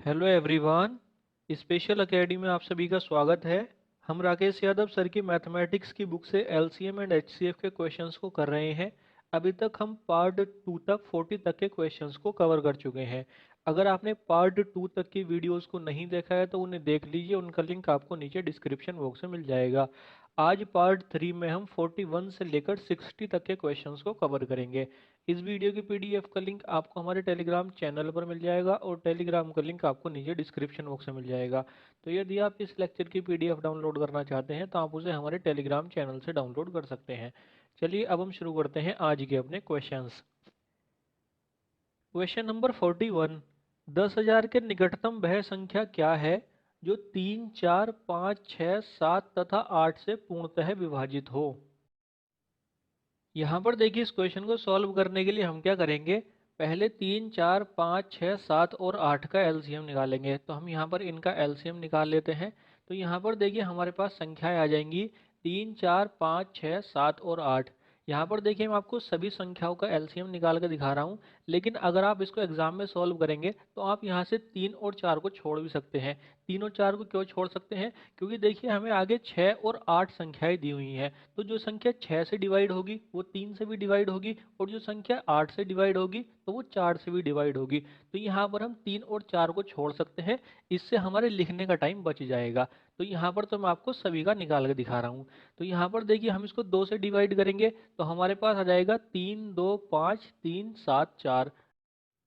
Hello everyone. Special academy में आप सभी का स्वागत है। हम राकेश यादव सर की मैथमेटिक्स की बुक से एलसीएम एंड एचसीएफ के क्वेश्चंस को कर रहे हैं। अभी तक हम पार्ट 2 तक 40 तक के क्वेश्चंस को कवर कर चुके हैं। अगर आपने पार्ट 2 तक की वीडियोस को नहीं देखा है तो उन्हें देख लीजिए, उनका लिंक आपको नीचे डिस्क्रिप्शन बॉक्स में मिल जाएगा। आज पार्ट 3 में हम 41 से लेकर 60 तक के क्वेश्चंस को कवर करेंगे। इस वीडियो की पीडीएफ का लिंक आपको हमारे टेलीग्राम चैनल पर मिल जाएगा और टेलीग्राम का लिंक आपको नीचे डिस्क्रिप्शन बॉक्स में मिल जाएगा। तो यदि आप इस लेक्चर की पीडीएफ डाउनलोड करना चाहते हैं तो आप उसे हमारे टेलीग्राम चैनल से डाउनलोड कर सकते हैं। चलिए अब हम शुरू करते हैं आज के अपने क्वेश्चंस। Question number 41। 10,000 के निकटतम वह संख्या क्या है जो 3, 4, 5, 6, 7 तथा 8 से पूर्णतः विभाजित हो। यहाँ पर देखिए, इस क्वेश्चन को सॉल्व करने के लिए हम क्या करेंगे, पहले 3, 4, 5, 6, 7 और 8 का एलसीएम निकालेंगे। तो हम यहाँ पर इनका एलसीएम निकाल लेते हैं। तो यहाँ पर देखिए हमारे पास संख्याएं आ जाएंगी 3, 4, 5, 6, 7 और 8। यहाँ पर देखिए मैं आपको सभी संख्याओं का एलसीएम निकाल कर दिखा रहा हूँ, लेकिन अगर आप इसको एग्जाम में सॉल्व करेंगे तो आप यहाँ से 3 और 4 को छोड़ भी सकते हैं। 3 और 4 को क्यों छोड़ सकते हैं, क्योंकि देखिए हमें आगे 6 और 8 संख्याएं दी हुई हैं। तो जो संख्या 6 से डिवाइड होगी वो 3 से भी डिवाइड होगी, और जो संख्या 8 से डिवाइड होगी तो वो 4 से भी डिवाइड होगी। तो यहाँ पर हम 3 और 4 को छोड़ सकते हैं, इससे हमारे लिखने का टाइम बच जाएगा। तो यहाँ पर तो मैं आपको सभी का निकाल के दिखा रहा हूँ। तो यहाँ पर देखिए हम इसको 2 से डिवाइड करेंगे तो हमारे पास आ जाएगा 3, 2, 5, 3, 7, 4।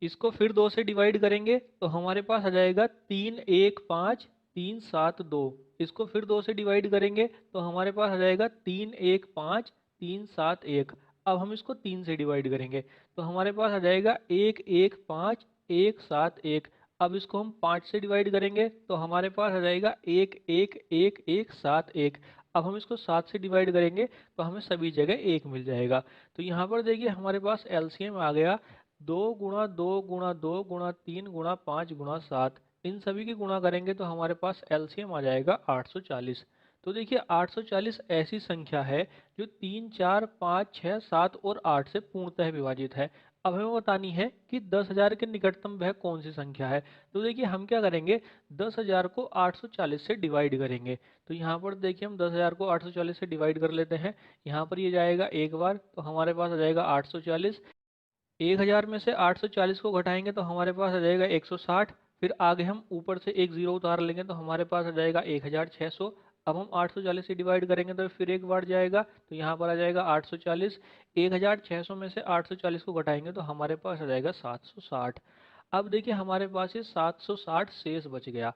इसको फिर 2 से डिवाइड करेंगे तो हमारे पास आ जाएगा 3, 1, 5, 3, 7, 2। इसको फिर 2 से डिवाइड करेंगे तो हमारे पास आ जाएगा 3, 1, 5, 3, 7, 1। अब हम इसको 3 से डिवाइड करेंगे तो हमारे पास आ जाएगा 1, 1, 5, 1, 7, 1। अब इसको हम 5 से डिवाइड करेंगे तो हमारे पास आ जाएगा 1, 1, 1, 1, 7, 1। अब हम इसको 7 से डिवाइड करेंगे तो हमें सभी जगह 1 मिल जाएगा। तो यहाँ पर देखिए हमारे पास एलसीएम आ गया 2 गुणा 2 गुणा 2 गुणा 3 गुणा 5 गुणा 7। इन सभी की गुणा करेंगे तो हमारे पास एलसीएम आ जाएगा 840। तो देखिए 840 ऐसी संख्या है जो 3, 4, 5, 6, 7 और 8 से पूर्णतः विभाजित है। अब हमें बतानी है कि 10,000 के निकटतम वह कौन सी संख्या है। तो देखिए हम क्या करेंगे, 10,000 को 840 से डिवाइड करेंगे। तो यहाँ पर देखिए हम 10,000 को 840 से डिवाइड कर लेते हैं। यहाँ पर ये जाएगा एक बार तो हमारे पास आ जाएगा 840। 1000 में से 840 को घटाएंगे तो हमारे पास आ जाएगा 160। फिर आगे हम ऊपर से एक जीरो उतार लेंगे तो हमारे पास आ जाएगा 1600। अब हम 840 से डिवाइड करेंगे तो फिर एक बार जाएगा तो यहाँ पर आ जाएगा 840। 1600 में से 840 को घटाएंगे तो हमारे पास आ जाएगा 760। अब देखिए हमारे पास ये 760 शेष बच गया।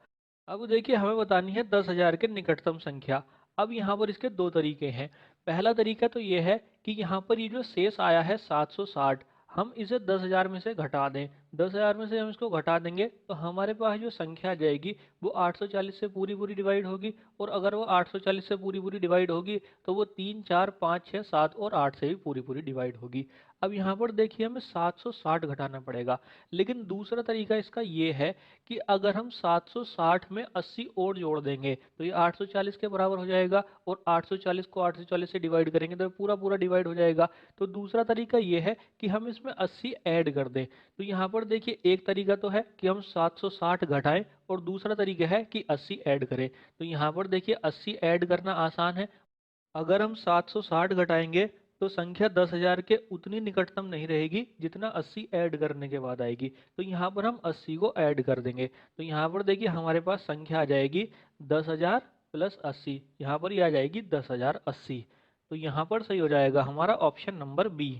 अब देखिए हमें बतानी है 10,000 के निकटतम संख्या। अब यहाँ पर इसके दो तरीके हैं। पहला तरीका तो ये है कि यहाँ पर ये जो शेष आया है 760, हम इसे 10,000 में से घटा दें। 10,000 में से हम इसको घटा देंगे तो हमारे पास जो संख्या आ जाएगी वो 840 से पूरी पूरी डिवाइड होगी। और अगर वो 840 से पूरी पूरी डिवाइड होगी तो वो 3, 4, 5, 6, 7 और 8 से भी पूरी पूरी डिवाइड होगी। अब यहाँ पर देखिए हमें 760 घटाना पड़ेगा। लेकिन दूसरा तरीका इसका ये है कि अगर हम 760 में 80 और जोड़ देंगे तो ये 840 के बराबर हो जाएगा, और 840 को 840 से डिवाइड करेंगे तो पूरा पूरा डिवाइड हो जाएगा। तो दूसरा तरीका ये है कि हम इसमें 80 ऐड कर दें। तो यहाँ पर देखिए एक तरीका तो है कि हम 760 घटाएं, और दूसरा तरीका है कि 80 ऐड करें। तो यहाँ पर देखिए 80 ऐड करना आसान है। अगर हम 760 घटाएंगे तो संख्या 10,000 के उतनी निकटतम नहीं रहेगी जितना 80 ऐड करने के बाद आएगी। तो यहाँ पर हम 80 को ऐड कर देंगे। तो यहाँ पर देखिए हमारे पास संख्या आ जाएगी 10,000 प्लस 80। यहाँ पर ये आ जाएगी 10,080। तो यहाँ पर सही हो जाएगा हमारा option number B.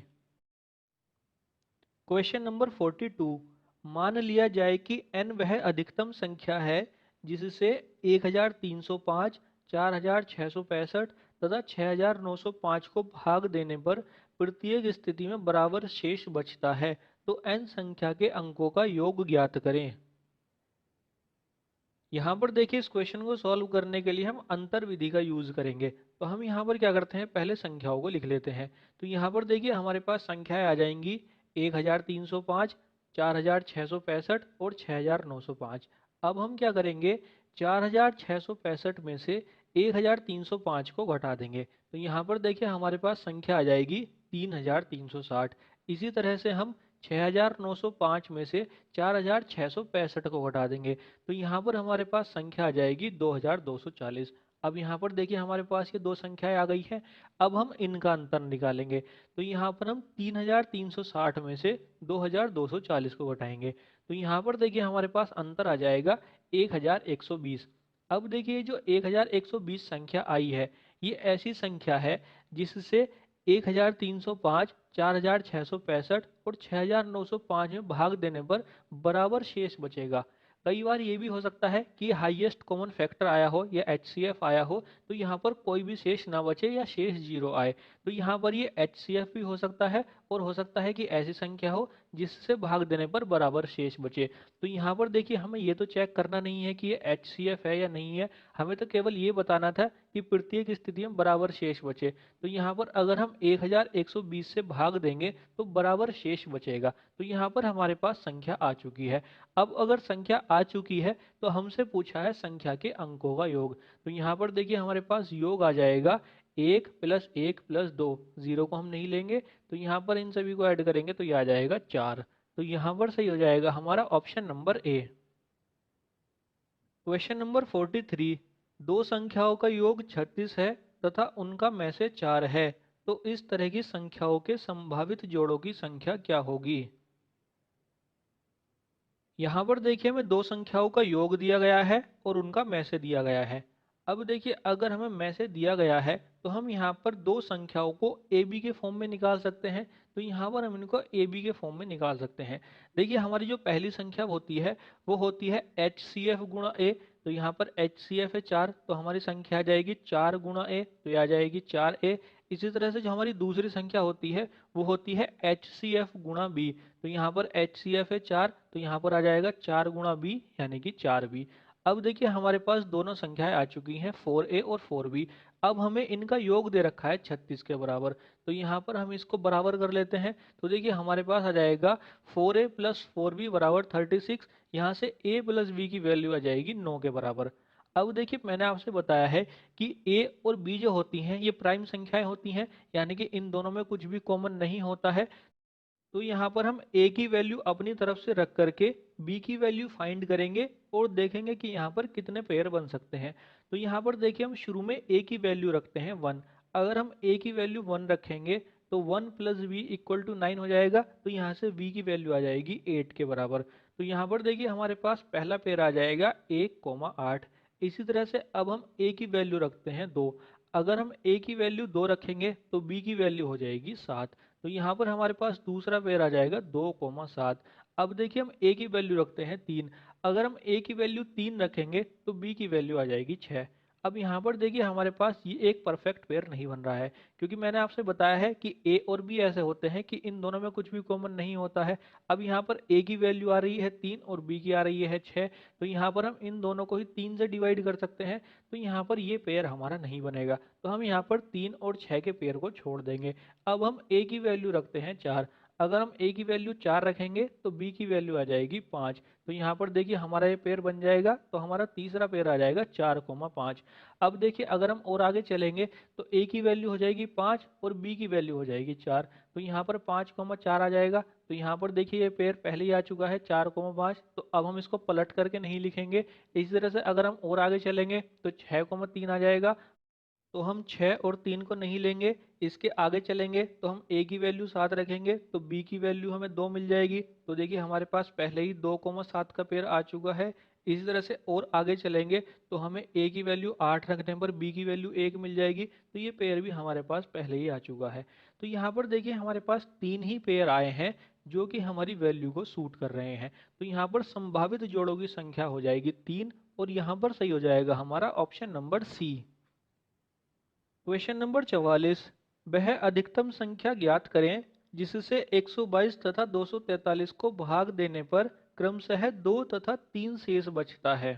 Question number 42। मान लिया जाए कि n वह अधिकतम संख्या है जिससे 1,305, 4,665 तथा 6,905 को भाग देने पर प्रत्येक स्थिति में बराबर शेष बचता है। तो n संख्या के अंकों का योग ज्ञात करें। यहाँ पर देखिए इस क्वेश्चन को सॉल्व करने के लिए हम अंतर विधि का यूज करेंगे। तो हम यहाँ पर क्या करते हैं, पहले संख्याओं को लिख लेते हैं। तो यहाँ पर देखिए हमारे पास संख्याएं आ जाएंगी 1,305, 4,665 और 6,905। अब हम क्या करेंगे, 4,665 में से 1,305 को घटा देंगे। तो यहाँ पर देखिए हमारे पास संख्या आ जाएगी 3,360। इसी तरह से हम 6905 में से 4665 को घटा देंगे तो यहाँ पर हमारे पास संख्या आ जाएगी 2240। अब यहाँ पर देखिए हमारे पास ये दो संख्याएं आ गई हैं। अब हम इनका अंतर निकालेंगे तो यहाँ पर हम 3360 में से 2240 को घटाएंगे तो यहाँ पर देखिए हमारे पास अंतर आ जाएगा 1120। अब देखिए जो 1120 संख्या आई है ये ऐसी संख्या है जिससे 1305, 4665 और 6905 में भाग देने पर बराबर शेष बचेगा। कई बार ये भी हो सकता है कि हाईएस्ट कॉमन फैक्टर आया हो या एचसीएफ आया हो तो यहाँ पर कोई भी शेष ना बचे या शेष जीरो आए तो यहाँ पर ये एचसीएफ भी हो सकता है और हो सकता है कि ऐसी संख्या हो जिससे भाग देने पर बराबर शेष बचे। तो यहाँ पर देखिए हमें ये तो चेक करना नहीं है कि ये एचसीएफ है या नहीं है, हमें तो केवल ये बताना था कि प्रत्येक स्थिति में बराबर शेष बचे। तो यहाँ पर अगर हम 1120 से भाग देंगे तो बराबर शेष बचेगा तो यहाँ पर हमारे पास संख्या आ चुकी है। अब अगर संख्या आ चुकी है तो हमसे पूछा है संख्या के अंकों का योग तो यहाँ पर देखिए हमारे पास योग आ जाएगा 1+1+2। जीरो को हम नहीं लेंगे तो यहाँ पर इन सभी को ऐड करेंगे तो ये आ जाएगा 4। तो यहाँ पर सही हो जाएगा हमारा option number A. Question number 43। दो संख्याओं का योग 36 है तथा उनका में से 4 है तो इस तरह की संख्याओं के संभावित जोड़ों की संख्या क्या होगी। यहाँ पर देखिए हमें दो संख्याओं का योग दिया गया है और उनका में से दिया गया है। अब देखिए अगर हमें में से दिया गया है तो हम यहाँ पर दो संख्याओं को ए बी के फॉर्म में निकाल सकते हैं तो यहाँ पर हम इनको ए बी के फॉर्म में निकाल सकते हैं। देखिए हमारी जो पहली संख्या होती है वो होती है एच सी एफ गुणा ए तो यहाँ पर एच सी एफ है 4 तो हमारी संख्या आ जाएगी 4 गुणा ए तो ये आ जाएगी 4 ए। इसी तरह से जो हमारी दूसरी संख्या होती है वो होती है एच सी एफ गुणा बी तो यहाँ पर एच सी एफ है 4 तो यहाँ पर आ जाएगा 4 गुणा बी यानी कि 4b। अब देखिए हमारे पास दोनों संख्याएं आ चुकी हैं 4a और 4b। अब हमें इनका योग दे रखा है 36 के बराबर तो यहाँ पर हम इसको बराबर कर लेते हैं तो देखिए हमारे पास आ जाएगा 4a प्लस 4b बराबर 36। यहाँ से a प्लस b की वैल्यू आ जाएगी 9 के बराबर। अब देखिए मैंने आपसे बताया है कि a और b जो होती हैं ये प्राइम संख्याएं होती हैं यानी कि इन दोनों में कुछ भी कॉमन नहीं होता है। तो यहाँ पर हम a की वैल्यू अपनी तरफ से रख करके b की वैल्यू फाइंड करेंगे और देखेंगे कि यहाँ पर कितने पेयर बन सकते हैं। तो यहाँ पर देखिए हम शुरू में a की वैल्यू रखते हैं 1। अगर हम a की वैल्यू 1 रखेंगे तो 1 प्लस बी इक्वल टू 9 हो जाएगा तो यहाँ से b की वैल्यू आ जाएगी 8 के बराबर। तो यहाँ पर देखिए हमारे पास पहला पेयर आ जाएगा 1,8। इसी तरह से अब हम a की वैल्यू रखते हैं 2। अगर हम a की वैल्यू 2 रखेंगे तो b की वैल्यू हो जाएगी 7। तो यहाँ पर हमारे पास दूसरा पेयर आ जाएगा 2,7। अब देखिए हम a की वैल्यू रखते हैं 3। अगर हम a की वैल्यू 3 रखेंगे तो b की वैल्यू आ जाएगी 6। अब यहाँ पर देखिए हमारे पास ये एक परफेक्ट पेयर नहीं बन रहा है क्योंकि मैंने आपसे बताया है कि a और b ऐसे होते हैं कि इन दोनों में कुछ भी कॉमन नहीं होता है। अब यहाँ पर a की वैल्यू आ रही है 3 और b की आ रही है 6 तो यहाँ पर हम इन दोनों को ही 3 से डिवाइड कर सकते हैं तो यहाँ पर ये पेयर हमारा नहीं बनेगा तो हम यहाँ पर 3 और 6 के पेयर को छोड़ देंगे। अब हम a की वैल्यू रखते हैं 4। अगर हम a की वैल्यू 4 रखेंगे तो b की वैल्यू आ जाएगी 5। तो यहाँ पर देखिए हमारा ये पेयर बन जाएगा तो हमारा तीसरा पेयर आ जाएगा 4,5। अब देखिए अगर हम और आगे चलेंगे तो a की वैल्यू हो जाएगी 5 और b की वैल्यू हो जाएगी 4 तो यहाँ पर 5,4 आ जाएगा। तो यहाँ पर देखिए ये पेयर पहले ही आ चुका है 4,5 तो अब हम इसको पलट करके नहीं लिखेंगे। इसी तरह से अगर हम और आगे चलेंगे तो 6,3 आ जाएगा तो हम 6 और 3 को नहीं लेंगे। इसके आगे चलेंगे तो हम a की वैल्यू 7 रखेंगे तो b की वैल्यू हमें 2 मिल जाएगी। तो देखिए हमारे पास पहले ही 2,7 का पेयर आ चुका है। इसी तरह से और आगे चलेंगे तो हमें a की वैल्यू 8 रखने पर b की वैल्यू 1 मिल जाएगी तो ये पेयर भी हमारे पास पहले ही आ चुका है। तो यहाँ पर देखिए हमारे पास 3 ही पेयर आए हैं जो कि हमारी वैल्यू को सूट कर रहे हैं। तो यहाँ पर संभावित जोड़ों की संख्या हो जाएगी 3 और यहाँ पर सही हो जाएगा हमारा option number C. Question number 44। वह अधिकतम संख्या ज्ञात करें जिससे 122 तथा 243 को भाग देने पर क्रमशः 2 तथा 3 शेष बचता है।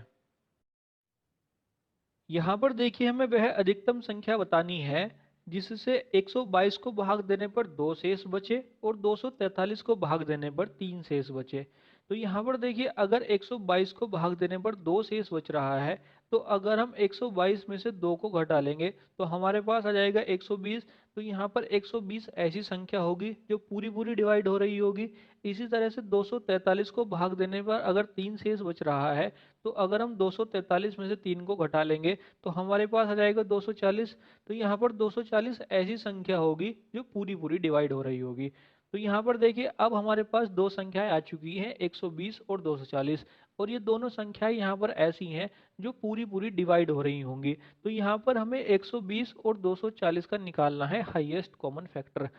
यहाँ पर देखिए हमें वह अधिकतम संख्या बतानी है जिससे 122 को भाग देने पर 2 शेष बचे और 243 को भाग देने पर 3 शेष बचे। तो यहाँ पर देखिए अगर 122 को भाग देने पर 2 शेष बच रहा है, तो अगर हम 122 में से 2 को घटा लेंगे तो हमारे पास आ जाएगा 120। तो यहाँ पर 120 ऐसी संख्या होगी जो पूरी पूरी डिवाइड हो रही होगी। इसी तरह से 243 को भाग देने पर अगर 3 शेष बच रहा है, तो अगर हम 243 में से 3 को घटा लेंगे तो हमारे पास आ जाएगा 240। तो यहाँ पर 240 ऐसी संख्या होगी जो पूरी पूरी डिवाइड हो रही होगी। तो यहाँ पर देखिए अब हमारे पास दो संख्याएं आ चुकी हैं, 120 और 240, और ये दोनों संख्याएं यहाँ पर ऐसी हैं जो पूरी पूरी डिवाइड हो रही होंगी। तो यहाँ पर हमें 120 और 240 का निकालना है हाईएस्ट कॉमन फैक्टर।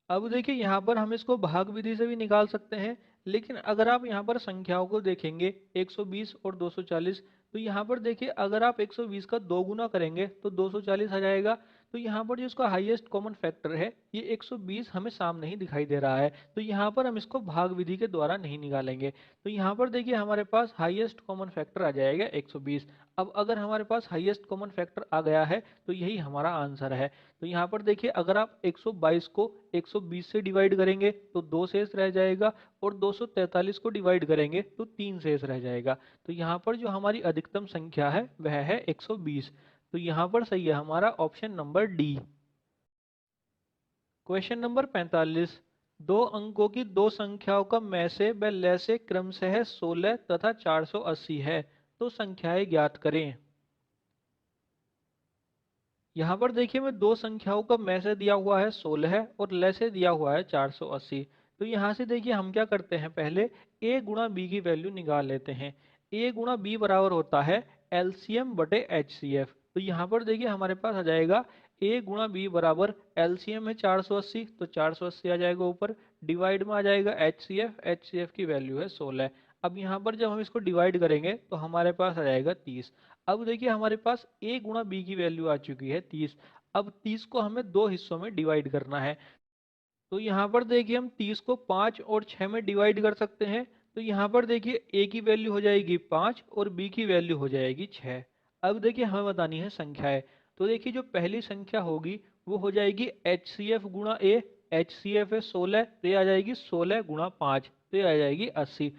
अब देखिए यहाँ पर हम इसको भाग विधि से भी निकाल सकते हैं, लेकिन अगर आप यहाँ पर संख्याओं को देखेंगे 120 और 240, तो यहाँ पर देखिए अगर आप 120 का 2 गुना करेंगे तो 240 आ जाएगा। तो यहाँ पर जो इसका हाईएस्ट कॉमन फैक्टर है ये 120 हमें सामने ही दिखाई दे रहा है, तो यहाँ पर हम इसको भाग विधि के द्वारा नहीं निकालेंगे। तो यहाँ पर देखिए हमारे पास हाईएस्ट कॉमन फैक्टर आ जाएगा 120। अब अगर हमारे पास हाईएस्ट कॉमन फैक्टर आ गया है तो यही हमारा आंसर है। तो यहाँ पर देखिए अगर आप 122 को 120 से डिवाइड करेंगे तो 2 शेष रह जाएगा, और 243 को डिवाइड करेंगे तो 3 शेष रह जाएगा। तो यहाँ पर जो हमारी अधिकतम संख्या है वह है 120। तो यहाँ पर सही है हमारा option number D. Question number 45। दो अंकों की दो संख्याओं का में से व लय से क्रमशः 16 तथा 480 है, तो संख्याएं ज्ञात करें। यहाँ पर देखिए मैं दो संख्याओं का में से दिया हुआ है 16 और ल से दिया हुआ है 480। तो यहाँ से देखिए हम क्या करते हैं, पहले a गुणा बी की वैल्यू निकाल लेते हैं। a गुणा बी बराबर होता है एलसीएम बटे एचसीएफ। तो यहाँ पर देखिए हमारे पास आ जाएगा a गुणा बी बराबर एलसीएम है 480, तो 480 आ जाएगा ऊपर, डिवाइड में आ जाएगा एचसीएफ, एचसीएफ की वैल्यू है 16। अब यहाँ पर जब हम इसको डिवाइड करेंगे तो हमारे पास आ जाएगा 30। अब देखिए हमारे पास a गुणा बी की वैल्यू आ चुकी है 30। अब 30 को हमें दो हिस्सों में डिवाइड करना है। तो यहाँ पर देखिए हम 30 को 5 और 6 में डिवाइड कर सकते हैं। तो यहाँ पर देखिए a की वैल्यू हो जाएगी 5 और b की वैल्यू हो जाएगी 6। अब देखिए हमें बतानी है संख्याएं। तो देखिए जो पहली संख्या होगी वो हो जाएगी एच सी एफ गुणा ए। एच सी एफ है 16, तो ये आ जाएगी 16 गुणा 5, तो ये आ जाएगी 80।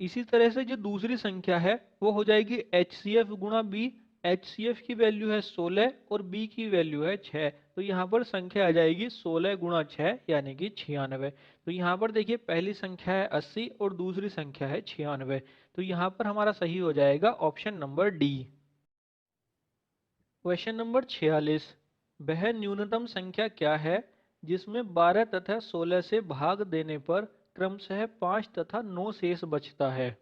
इसी तरह से जो दूसरी संख्या है वो हो जाएगी एच सी एफ गुणा बी। एच सी एफ की वैल्यू है 16 और बी की वैल्यू है 6। तो यहाँ पर संख्या आ जाएगी 16 गुणा 6 यानी कि 96। तो यहाँ पर देखिए पहली संख्या है 80 और दूसरी संख्या है 96। तो यहाँ पर हमारा सही हो जाएगा option number D. Question number 46। वह न्यूनतम संख्या क्या है जिसमें 12 तथा 16 से भाग देने पर क्रमशः 5 तथा 9 शेष बचता है।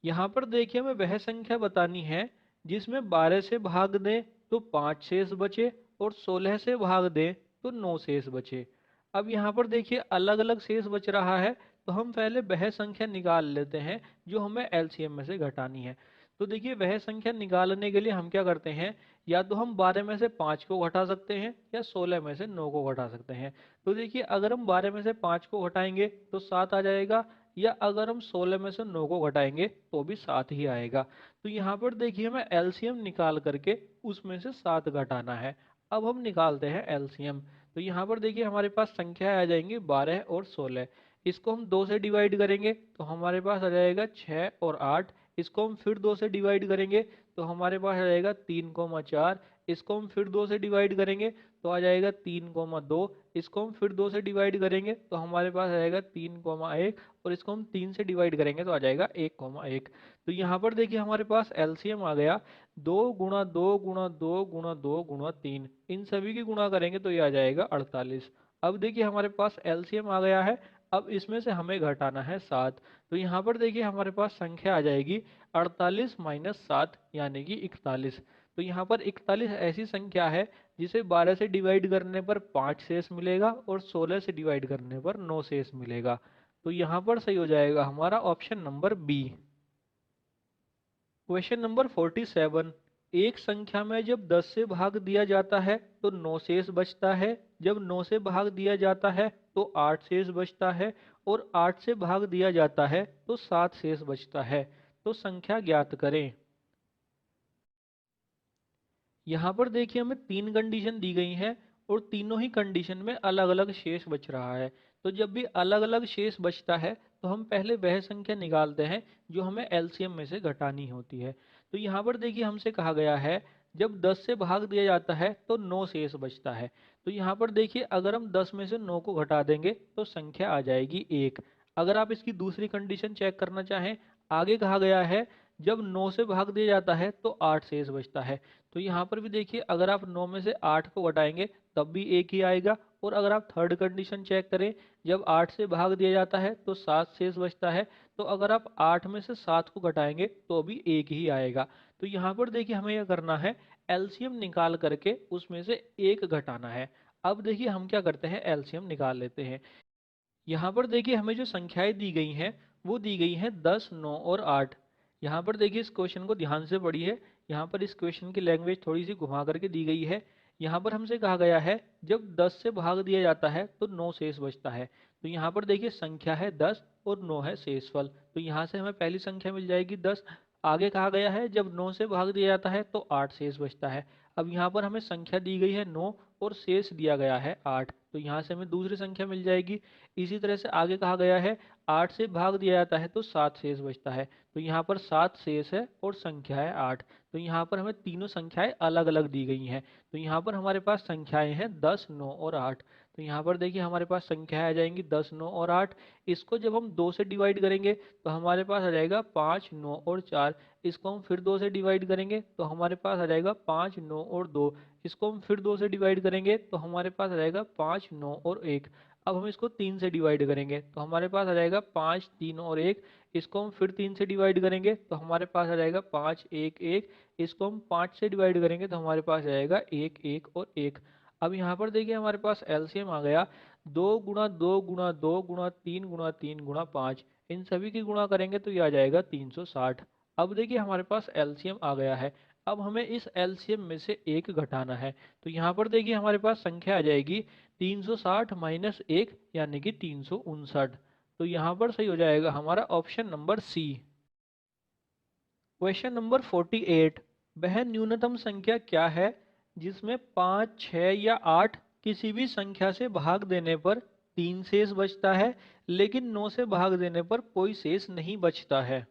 यहाँ पर देखिए हमें वह संख्या बतानी है जिसमें 12 से भाग दें तो 5 शेष बचे, और 16 से भाग दें तो 9 शेष बचे। अब यहाँ पर देखिए अलग अलग शेष बच रहा है, तो हम पहले वह संख्या निकाल लेते हैं जो हमें एलसीएम में से घटानी है। तो देखिए वह संख्या निकालने के लिए हम क्या करते हैं, या तो हम 12 में से 5 को घटा सकते हैं या 16 में से 9 को घटा सकते हैं। तो देखिए अगर हम 12 में से 5 को घटाएंगे तो 7 आ जाएगा, या अगर हम 16 में से 9 को घटाएंगे तो भी 7 ही आएगा। तो यहाँ पर देखिए हमें एलसीएम निकाल करके उसमें से 7 घटाना है। अब हम निकालते हैं एलसीएम। तो यहाँ पर देखिए हमारे पास संख्या आ जाएंगी 12 और 16। इसको हम 2 से डिवाइड करेंगे तो हमारे पास आ जाएगा 6 और 8। इसको हम फिर 2 से डिवाइड करेंगे तो हमारे पास आ जाएगा 3,4। इसको हम फिर 2 से डिवाइड करेंगे तो आ जाएगा 3,2। इसको हम फिर 2 से डिवाइड करेंगे तो हमारे पास आ जाएगा 3,1, और इसको हम 3 से डिवाइड करेंगे तो आ जाएगा 1,1। तो यहाँ पर देखिए हमारे पास एलसीएम आ गया 2 गुणा 2 गुणा 2 गुणा 2 गुणा 3। इन सभी की गुणा करेंगे तो ये आ जाएगा 48। अब देखिए हमारे पास एलसीएम आ गया है। अब इसमें से हमें घटाना है 7। तो यहाँ पर देखिए हमारे पास संख्या आ जाएगी 48 माइनस 7 यानी कि 41। तो यहाँ पर 41 ऐसी संख्या है जिसे 12 से डिवाइड करने पर 5 शेष मिलेगा और 16 से डिवाइड करने पर 9 शेष मिलेगा। तो यहाँ पर सही हो जाएगा हमारा option number B. Question number 47। एक संख्या में जब 10 से भाग दिया जाता है तो 9 शेष बचता है, जब 9 से भाग दिया जाता है तो 8 शेष बचता है, और 8 से भाग दिया जाता है तो 7 शेष बचता है। तो संख्या ज्ञात करें। यहाँ पर देखिए हमें तीन कंडीशन दी गई हैं, और तीनों ही कंडीशन में अलग अलग शेष बच रहा है। तो जब भी अलग अलग शेष बचता है तो हम पहले वह संख्या निकालते हैं जो हमें एलसीएम में से घटानी होती है। तो यहाँ पर देखिए हमसे कहा गया है जब 10 से भाग दिया जाता है तो 9 शेष बचता है। तो यहाँ पर देखिए अगर हम 10 में से 9 को घटा देंगे तो संख्या आ जाएगी 1। अगर आप इसकी दूसरी कंडीशन चेक करना चाहें, आगे कहा गया है जब 9 से भाग दिया जाता है तो 8 शेष बचता है। तो यहाँ पर भी देखिए अगर आप 9 में से 8 को घटाएंगे तब भी 1 ही आएगा। और अगर आप थर्ड कंडीशन चेक करें, जब 8 से भाग दिया जाता है तो 7 शेष बचता है। तो अगर आप 8 में से 7 को घटाएंगे तो भी 1 ही आएगा। तो यहाँ पर देखिए हमें यह करना है एलसीएम निकाल करके उसमें से 1 घटाना है। अब देखिए हम क्या करते हैं, एलसीएम निकाल लेते हैं। यहाँ पर देखिए हमें जो संख्याएं दी गई हैं वो दी गई हैं 10, 9 और 8। यहाँ पर देखिए इस क्वेश्चन को ध्यान से पढ़िए। यहाँ पर इस क्वेश्चन की लैंग्वेज थोड़ी सी घुमा करके दी गई है। यहाँ पर हमसे कहा गया है जब 10 से भाग दिया जाता है तो 9 शेष बचता है। तो यहाँ पर देखिए संख्या है 10 और 9 है शेषफल। तो यहाँ से हमें पहली संख्या मिल जाएगी 10। आगे कहा गया है जब 9 से भाग दिया जाता है तो 8 शेष बचता है। अब यहाँ पर हमें संख्या दी गई है 9 और शेष दिया गया है 8। तो यहाँ से हमें दूसरी संख्या मिल जाएगी। इसी तरह से आगे कहा गया है 8 से भाग दिया जाता है तो 7 शेष बचता है। तो यहाँ पर 7 शेष है और संख्या है 8। तो यहाँ पर हमें तीनों संख्याएं अलग अलग दी गई हैं। तो यहाँ पर हमारे पास संख्याएं हैं 10, 9 और 8। तो यहाँ पर देखिए हमारे पास संख्याएं आ जाएंगी 10, 9 और 8। इसको जब हम 2 से डिवाइड करेंगे तो हमारे पास आ जाएगा 5, 9 और 4। इसको हम फिर 2 से डिवाइड करेंगे तो हमारे पास आ जाएगा 5, 9 और 2। इसको हम फिर 2 से डिवाइड करेंगे तो हमारे पास आ जाएगा 5, 9 और 1। अब हम इसको 3 से डिवाइड करेंगे तो हमारे पास आ जाएगा 5, 3 और 1। इसको हम फिर 3 से डिवाइड करेंगे तो हमारे पास आ जाएगा 5, 1, 1। इसको हम 5 से डिवाइड करेंगे तो हमारे पास आ जाएगा 1, 1 और 1। अब यहाँ पर देखिए हमारे पास एलसीएम आ गया 2 गुणा 2 गुणा 2 गुणा 3 गुणा 3 गुणा 5। इन सभी की गुणा करेंगे तो ये आ जाएगा 360। अब देखिए हमारे पास एलसीएम आ गया है। अब हमें इस एलसीएम में से 1 घटाना है। तो यहाँ पर देखिए हमारे पास संख्या आ जाएगी 360 माइनस 1 यानी कि 359। तो यहाँ पर सही हो जाएगा हमारा option number C. Question number 48, वह न्यूनतम संख्या क्या है जिसमें 5, 6 या 8 किसी भी संख्या से भाग देने पर 3 शेष बचता है लेकिन 9 से भाग देने पर कोई शेष नहीं बचता है।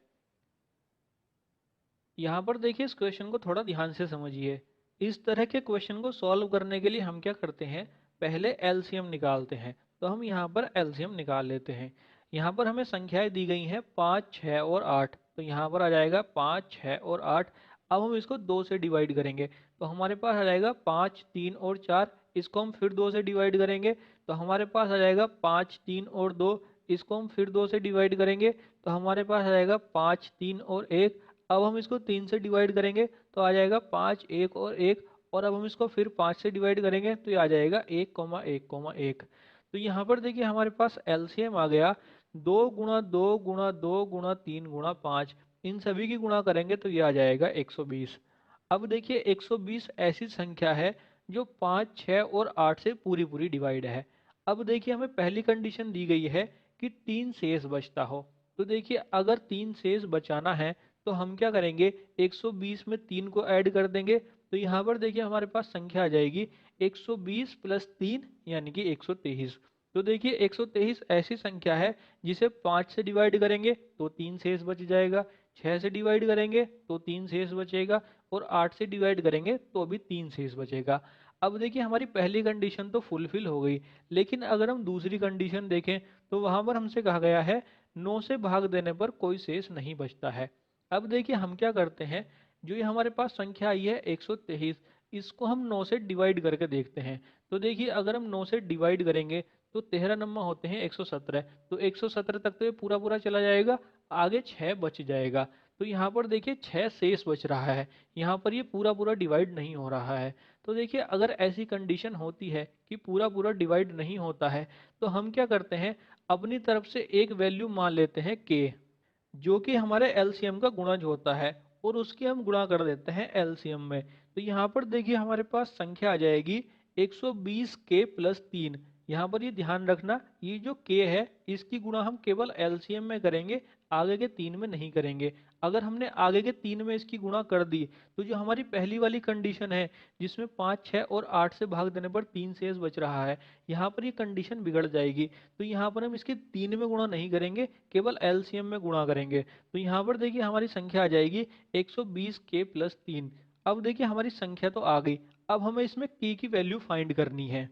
यहाँ पर देखिए इस क्वेश्चन को थोड़ा ध्यान से समझिए। इस तरह के क्वेश्चन को सॉल्व करने के लिए हम क्या करते हैं, पहले एलसीएम निकालते हैं। तो हम यहाँ पर एलसीएम निकाल लेते हैं। यहाँ पर हमें संख्याएं दी गई हैं 5, 6 और 8। तो यहाँ पर आ जाएगा 5, 6 और 8। अब हम इसको 2 से डिवाइड करेंगे तो हमारे पास आ जाएगा 5, 3 और 4। इसको हम फिर 2 से डिवाइड करेंगे तो हमारे पास आ जाएगा 5, 3 और 2। इसको हम फिर 2 से डिवाइड करेंगे तो हमारे पास आ जाएगा 5, 3 और 1। अब हम इसको 3 से डिवाइड करेंगे तो आ जाएगा 5, 1 और 1। और अब हम इसको फिर 5 से डिवाइड करेंगे तो ये आ जाएगा 1, 1, 1। तो यहाँ पर देखिए हमारे पास एलसीएम आ गया 2 गुणा 2 गुणा 2 गुणा 3 गुणा 5। इन सभी की गुणा करेंगे तो ये आ जाएगा 120। अब देखिए 120 ऐसी संख्या है जो 5, 6 और 8 से पूरी पूरी डिवाइड है। अब देखिए हमें पहली कंडीशन दी गई है कि 3 शेष बचता हो। तो देखिए अगर 3 शेष बचाना है तो हम क्या करेंगे, 120 में 3 को ऐड कर देंगे। तो यहाँ पर देखिए हमारे पास संख्या आ जाएगी 120 प्लस 3 यानी कि 123। तो देखिए 123 ऐसी संख्या है जिसे 5 से डिवाइड करेंगे तो 3 शेष बच जाएगा, 6 से डिवाइड करेंगे तो 3 शेष बचेगा और 8 से डिवाइड करेंगे तो भी 3 शेष बचेगा। अब देखिए हमारी पहली कंडीशन तो फुलफिल हो गई, लेकिन अगर हम दूसरी कंडीशन देखें तो वहां पर हमसे कहा गया है 9 से भाग देने पर कोई शेष नहीं बचता है। अब देखिए हम क्या करते हैं, जो ये हमारे पास संख्या आई है 123, इसको हम 9 से डिवाइड करके देखते हैं। तो देखिए अगर हम 9 से डिवाइड करेंगे तो 13 नंबर होते हैं 117। तो 117 तक तो ये पूरा पूरा चला जाएगा, आगे 6 बच जाएगा। तो यहाँ पर देखिए 6 शेष बच रहा है, यहाँ पर ये पूरा पूरा डिवाइड नहीं हो रहा है। तो देखिए अगर ऐसी कंडीशन होती है कि पूरा पूरा डिवाइड नहीं होता है तो हम क्या करते हैं, अपनी तरफ से एक वैल्यू मान लेते हैं k, जो कि हमारे एलसीएम का गुणज होता है, और उसकी हम गुणा कर देते हैं एलसीएम में। तो यहाँ पर देखिए हमारे पास संख्या आ जाएगी 120 के प्लस 3। यहाँ पर ये ध्यान रखना, ये जो k है इसकी गुणा हम केवल एलसीएम में करेंगे, आगे के 3 में नहीं करेंगे। अगर हमने आगे के 3 में इसकी गुणा कर दी तो जो हमारी पहली वाली कंडीशन है जिसमें 5, 6 और 8 से भाग देने पर 3 शेष बच रहा है, यहाँ पर ये कंडीशन बिगड़ जाएगी। तो यहाँ पर हम इसके 3 में गुणा नहीं करेंगे, केवल एलसीएम में गुणा करेंगे। तो यहाँ पर देखिए हमारी संख्या आ जाएगी 120k प्लस 3। अब देखिए हमारी संख्या तो आ गई, अब हमें इसमें k की वैल्यू फाइंड करनी है।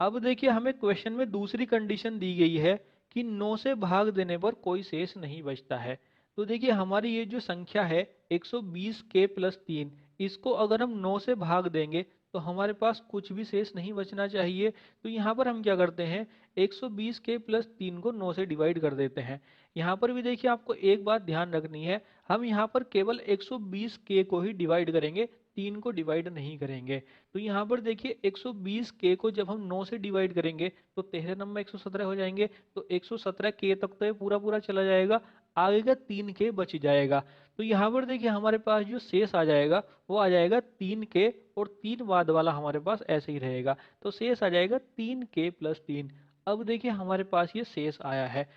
अब देखिए हमें क्वेश्चन में दूसरी कंडीशन दी गई है कि 9 से भाग देने पर कोई शेष नहीं बचता है। तो देखिए हमारी ये जो संख्या है 120k प्लस 3, इसको अगर हम 9 से भाग देंगे तो हमारे पास कुछ भी शेष नहीं बचना चाहिए। तो यहाँ पर हम क्या करते हैं, 120k प्लस 3 को 9 से डिवाइड कर देते हैं। यहाँ पर भी देखिए आपको एक बात ध्यान रखनी है, हम यहाँ पर केवल 120k को ही डिवाइड करेंगे, 3 को डिवाइड नहीं करेंगे। तो यहाँ पर देखिए 120k को जब हम 9 से डिवाइड करेंगे तो 13 नंबर 117 हो जाएंगे। तो 117k तक तो ये पूरा पूरा चला जाएगा, आगे का 3k बच जाएगा। तो यहाँ पर देखिए हमारे पास जो शेष आ जाएगा वो आ जाएगा 3k, और 3 बाद वाला हमारे पास ऐसे ही रहेगा। तो शेष आ जाएगा 3k प्लस 3। अब देखिए हमारे पास ये शेष आया है।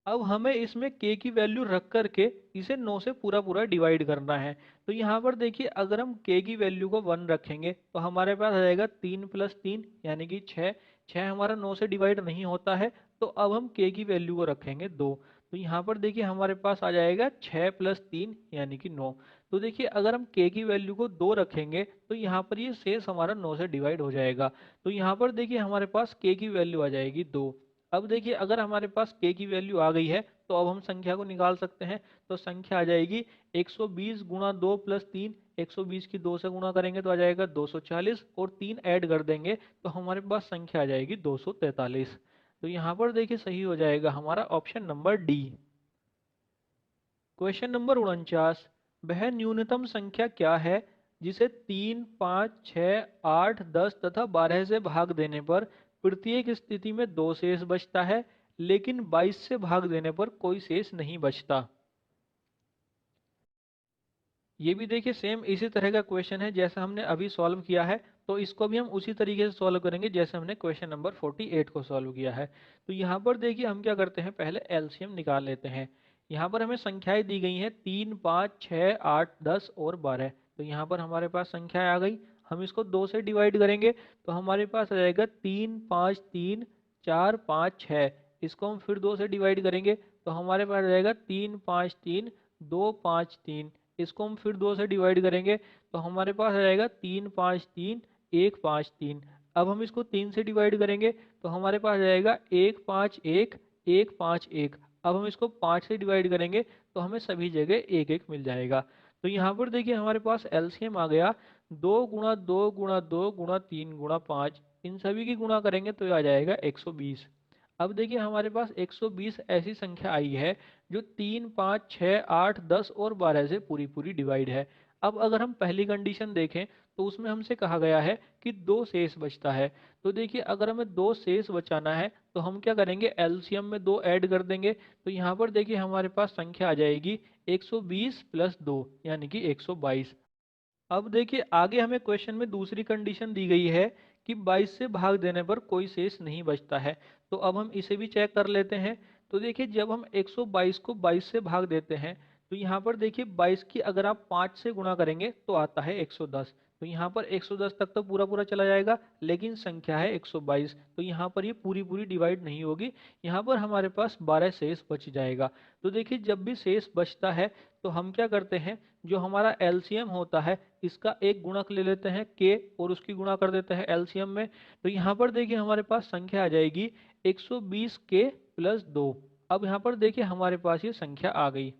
अब हमें इसमें k की वैल्यू रख करके इसे 9 से पूरा पूरा डिवाइड करना है। तो यहाँ पर देखिए अगर हम k की वैल्यू को 1 रखेंगे तो हमारे पास आ जाएगा 3 प्लस 3 यानी कि 6। 6 हमारा 9 से डिवाइड नहीं होता है, तो अब हम k की वैल्यू को रखेंगे 2। तो यहाँ पर देखिए हमारे पास आ जाएगा 6 प्लस 3 यानी कि 9। तो देखिए अगर हम k की वैल्यू को 2 रखेंगे तो यहाँ पर ये शेष हमारा 9 से डिवाइड हो जाएगा। तो यहाँ पर देखिए हमारे पास k की वैल्यू आ जाएगी 2। अब देखिए अगर हमारे पास k की वैल्यू आ गई है तो अब हम संख्या को निकाल सकते हैं। तो संख्या आ जाएगी 120 गुणा 2 प्लस 3। 120 की 2 से गुणा करेंगे तो आ जाएगा 240, और 3 ऐड कर देंगे तो हमारे पास संख्या आ जाएगी 243। तो यहाँ पर देखिए सही हो जाएगा हमारा option number D. Question number 49, वह न्यूनतम संख्या क्या है जिसे 3, 5, 6, 8, 10 तथा 12 से भाग देने पर प्रत्येक स्थिति में 2 शेष बचता है, लेकिन 22 से भाग देने पर कोई शेष नहीं बचता। ये भी देखिए सेम इसी तरह का क्वेश्चन है जैसा हमने अभी सॉल्व किया है। तो इसको भी हम उसी तरीके से सॉल्व करेंगे जैसे हमने क्वेश्चन नंबर 48 को सॉल्व किया है। तो यहाँ पर देखिए हम क्या करते हैं, पहले एलसीएम निकाल लेते हैं। यहाँ पर हमें संख्याएं दी गई हैं 3, 5, 6, 8, 10 और 12। तो यहाँ पर हमारे पास संख्याएं आ गई। हम इसको 2 से डिवाइड करेंगे तो हमारे पास आ जाएगा 3, 5, 3, 4, 5, 6। इसको हम फिर 2 से डिवाइड करेंगे तो हमारे पास आ जाएगा 3, 5, 3, 2, 5, 3। इसको हम फिर 2 से डिवाइड करेंगे तो हमारे पास आ जाएगा 3, 5, 3, 1, 5, 3। अब हम इसको 3 से डिवाइड करेंगे तो हमारे पास आ जाएगा 1, 5, 1, 1, 5, 1। अब हम इसको 5 से डिवाइड करेंगे तो हमें सभी जगह 1, 1 मिल जाएगा। तो यहाँ पर देखिए हमारे पास एलसीएम आ गया 2 गुणा 2 गुणा 2 गुणा 3 गुणा 5। इन सभी की गुणा करेंगे तो आ जाएगा 120। अब देखिए हमारे पास 120 ऐसी संख्या आई है जो 3, 5, 6, 8, 10 और 12 से पूरी पूरी डिवाइड है। अब अगर हम पहली कंडीशन देखें तो उसमें हमसे कहा गया है कि 2 शेष बचता है। तो देखिए अगर हमें 2 शेष बचाना है तो हम क्या करेंगे, एलसीएम में 2 ऐड कर देंगे। तो यहाँ पर देखिए हमारे पास संख्या आ जाएगी 120 प्लस 2 यानी कि 122। अब देखिए आगे हमें क्वेश्चन में दूसरी कंडीशन दी गई है कि 22 से भाग देने पर कोई शेष नहीं बचता है। तो अब हम इसे भी चेक कर लेते हैं। तो देखिए जब हम 122 को 22 से भाग देते हैं तो यहाँ पर देखिए 22 की अगर आप 5 से गुणा करेंगे तो आता है 110। तो यहाँ पर 110 तक तो पूरा पूरा चला जाएगा, लेकिन संख्या है 122, तो यहाँ पर ये पूरी पूरी डिवाइड नहीं होगी। यहाँ पर हमारे पास 12 शेष बच जाएगा। तो देखिए जब भी शेष बचता है तो हम क्या करते हैं, जो हमारा एलसीएम होता है इसका एक गुणक ले लेते हैं k और उसकी गुणा कर देते हैं एलसीएम में। तो यहाँ पर देखिए हमारे पास संख्या आ जाएगी 120k प्लस 2। अब यहाँ पर देखिए हमारे पास ये संख्या आ गई।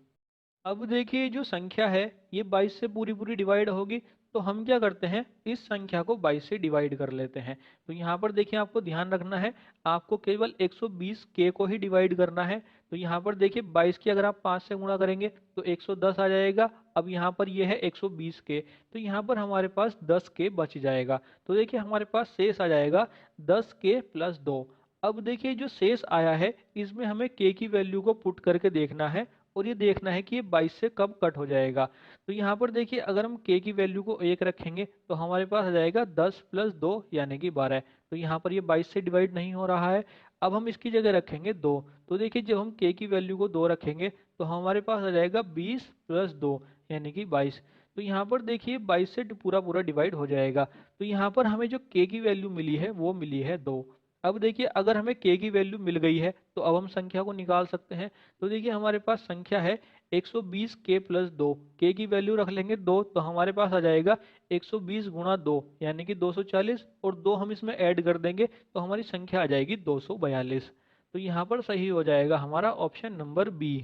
अब देखिए जो संख्या है ये 22 से पूरी पूरी डिवाइड होगी। तो हम क्या करते हैं, इस संख्या को 22 से डिवाइड कर लेते हैं। तो यहाँ पर देखिए आपको ध्यान रखना है, आपको केवल 120k को ही डिवाइड करना है। तो यहाँ पर देखिए 22 की अगर आप 5 से गुणा करेंगे तो 110 आ जाएगा। अब यहाँ पर ये है 120k, तो यहाँ पर हमारे पास 10k बच जाएगा। तो देखिए हमारे पास शेष आ जाएगा 10k प्लस 2। अब देखिए जो शेष आया है इसमें हमें k की वैल्यू को पुट करके देखना है और ये देखना है कि ये 22 से कब कट हो जाएगा। तो यहाँ पर देखिए अगर हम k की वैल्यू को 1 रखेंगे तो हमारे पास आ जाएगा 10 + 2 यानी कि 12। तो यहाँ पर ये 22 से डिवाइड नहीं हो रहा है। अब हम इसकी जगह रखेंगे 2। तो देखिए जब हम k की वैल्यू को 2 रखेंगे तो हमारे पास आ जाएगा 20 + 2 यानी कि 22। तो यहाँ पर देखिए 22 से पूरा पूरा डिवाइड हो जाएगा। तो यहाँ पर हमें जो k की वैल्यू मिली है वो मिली है 2। अब देखिए अगर हमें k की वैल्यू मिल गई है तो अब हम संख्या को निकाल सकते हैं। तो देखिए हमारे पास संख्या है 120k + 2। k की वैल्यू रख लेंगे 2 तो हमारे पास आ जाएगा 120 × 2 यानी कि 240 और 2 हम इसमें ऐड कर देंगे तो हमारी संख्या आ जाएगी 242। तो यहाँ पर सही हो जाएगा हमारा option number B.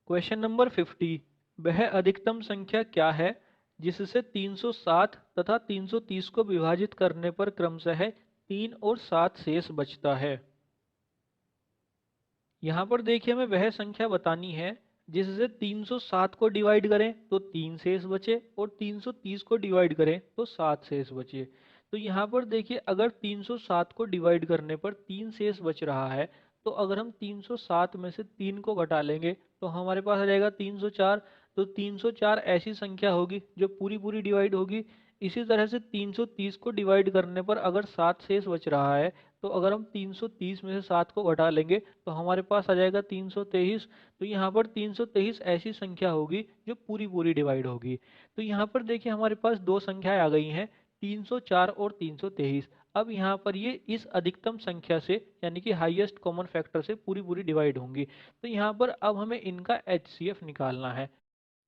Question number 50। वह अधिकतम संख्या क्या है जिससे 360 तथा 330 को विभाजित करने पर क्रमशः 3 और 7 शेष बचता है। यहाँ पर देखिए हमें वह संख्या बतानी है जिससे 307 को डिवाइड करें तो 3 शेष बचे और 330 को डिवाइड करें तो 7 शेष बचे। तो यहाँ पर देखिए अगर 307 को डिवाइड करने पर 3 शेष बच रहा है तो अगर हम 307 में से 3 को घटा लेंगे तो हमारे पास आ जाएगा 304। तो 304 ऐसी संख्या होगी जो पूरी पूरी डिवाइड होगी। इसी तरह से 330 को डिवाइड करने पर अगर 7 शेष बच रहा है तो अगर हम 330 में से 7 को घटा लेंगे तो हमारे पास आ जाएगा 323। तो यहाँ पर 323 ऐसी संख्या होगी जो पूरी पूरी डिवाइड होगी। तो यहाँ पर देखिए हमारे पास दो संख्याएं आ गई हैं, 304 और 323। अब यहाँ पर ये इस अधिकतम संख्या से यानी कि हाईएस्ट कॉमन फैक्टर से पूरी पूरी डिवाइड होंगी। तो यहाँ पर अब हमें इनका एचसीएफ निकालना है।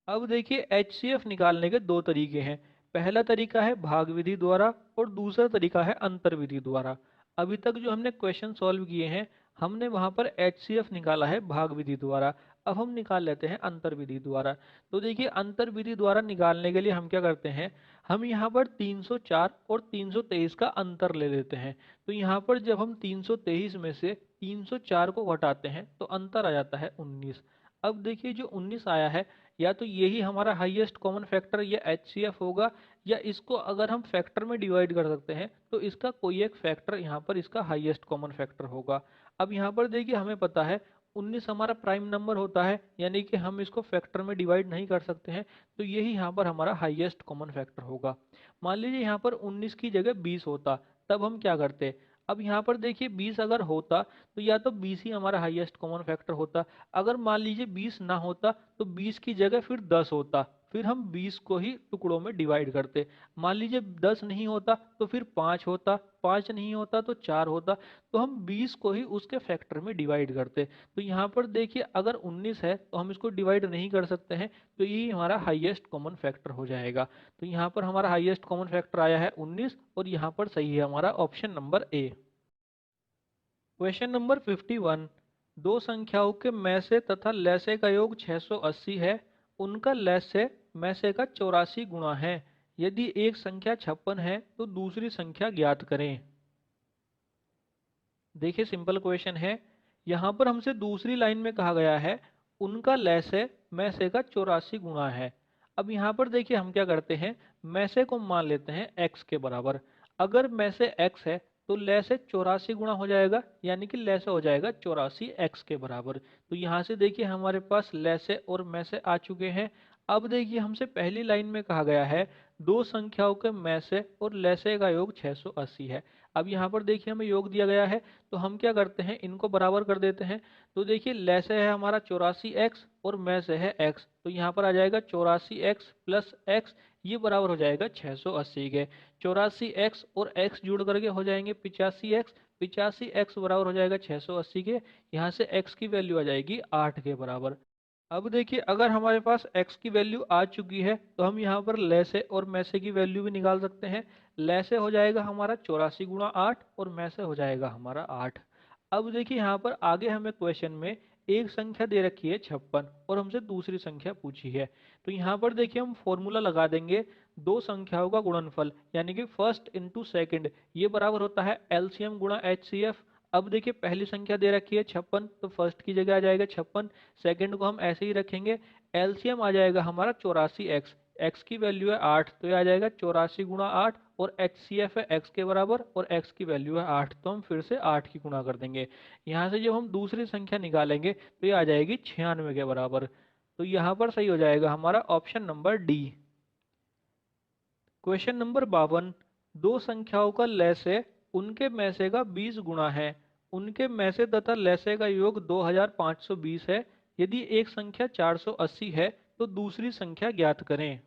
अब देखिए एचसीएफ निकालने के दो तरीके हैं। पहला तरीका है भाग विधि द्वारा और दूसरा तरीका है अंतर विधि द्वारा। अभी तक जो हमने क्वेश्चन सॉल्व किए हैं हमने वहां पर एचसीएफ निकाला है भाग विधि द्वारा। अब हम निकाल लेते हैं अंतर विधि द्वारा। तो देखिए अंतर विधि द्वारा निकालने के लिए हम क्या करते हैं, हम यहाँ पर 304 और 323 का अंतर ले लेते हैं। तो यहाँ पर जब हम 323 में से 304 को घटाते हैं तो अंतर आ जाता है 19। अब देखिए जो 19 आया है या तो यही हमारा हाईएस्ट कॉमन फैक्टर या एचसीएफ होगा, या इसको अगर हम फैक्टर में डिवाइड कर सकते हैं तो इसका कोई एक फैक्टर यहाँ पर इसका हाईएस्ट कॉमन फैक्टर होगा। अब यहाँ पर देखिए हमें पता है 19 हमारा प्राइम नंबर होता है यानी कि हम इसको फैक्टर में डिवाइड नहीं कर सकते हैं। तो यही यहाँ पर हमारा हाईएस्ट कॉमन फैक्टर होगा। मान लीजिए यहाँ पर 19 की जगह 20 होता, तब हम क्या करते। अब यहाँ पर देखिए 20 अगर होता तो या तो 20 ही हमारा हाईएस्ट कॉमन फैक्टर होता। अगर मान लीजिए 20 ना होता तो 20 की जगह फिर 10 होता, फिर हम 20 को ही टुकड़ों में डिवाइड करते। मान लीजिए 10 नहीं होता तो फिर 5 होता, 5 नहीं होता तो 4 होता, तो हम 20 को ही उसके फैक्टर में डिवाइड करते। तो यहाँ पर देखिए अगर 19 है तो हम इसको डिवाइड नहीं कर सकते हैं, तो ये हमारा हाईएस्ट कॉमन फैक्टर हो जाएगा। तो यहाँ पर हमारा हाईएस्ट कॉमन फैक्टर आया है 19 और यहाँ पर सही है हमारा option number A. Question number 51। दो संख्याओं के में से तथा लैसे का योग 680 है, उनका लैसे में से का 84 गुणा है। यदि एक संख्या 56 है तो दूसरी संख्या ज्ञात करें। देखिए सिंपल क्वेश्चन है। यहाँ पर हमसे दूसरी लाइन में कहा गया है उनका लैसे में से का 84 गुणा है। अब यहाँ पर देखिए हम क्या करते हैं, में से को मान लेते हैं x के बराबर। अगर में से x है तो लैसे 84 गुणा हो जाएगा यानी कि लैसे हो जाएगा 84 x के बराबर। तो यहाँ से देखिए हमारे पास लैसे और में से आ चुके हैं। अब देखिए हमसे पहली लाइन में कहा गया है दो संख्याओं के में से और लैसे का योग 680 है। अब यहाँ पर देखिए हमें योग दिया गया है तो हम क्या करते हैं इनको बराबर कर देते हैं। तो देखिए लैसे है हमारा 84x और में से है x, तो यहाँ पर आ जाएगा 84x प्लस x, ये बराबर हो जाएगा 680 के। 84x और x जुड़ करके हो जाएंगे 85x, 85x बराबर हो जाएगा 680 के। यहाँ से x की वैल्यू आ जाएगी 8 के बराबर। अब देखिए अगर हमारे पास x की वैल्यू आ चुकी है तो हम यहाँ पर लैसे और मैसे की वैल्यू भी निकाल सकते हैं। लैसे हो जाएगा हमारा 84 गुणा 8 और मैसे हो जाएगा हमारा 8। अब देखिए यहाँ पर आगे हमें क्वेश्चन में एक संख्या दे रखी है 56 और हमसे दूसरी संख्या पूछी है। तो यहाँ पर देखिए हम फॉर्मूला लगा देंगे दो संख्याओं का गुणनफल यानी कि फर्स्ट इंटू सेकेंड, ये बराबर होता है एलसीएम गुणा एचसीएफ। अब देखिए पहली संख्या दे रखी है 56, तो फर्स्ट की जगह आ जाएगा 56, सेकंड को हम ऐसे ही रखेंगे। एलसीएम आ जाएगा हमारा 84x। x की वैल्यू है 8, तो ये आ जाएगा 84 गुणा 8, और HCF है x के बराबर और x की वैल्यू है 8, तो हम फिर से 8 की गुणा कर देंगे। यहाँ से जब हम दूसरी संख्या निकालेंगे तो ये आ जाएगी 96 के बराबर। तो यहाँ पर सही हो जाएगा हमारा option number D. Question number 52, दो संख्याओं का लसागु उनके में से का 20 गुना है, उनके में से तथा लसागु का योग 2520 है। यदि एक संख्या 480 है तो दूसरी संख्या ज्ञात करें।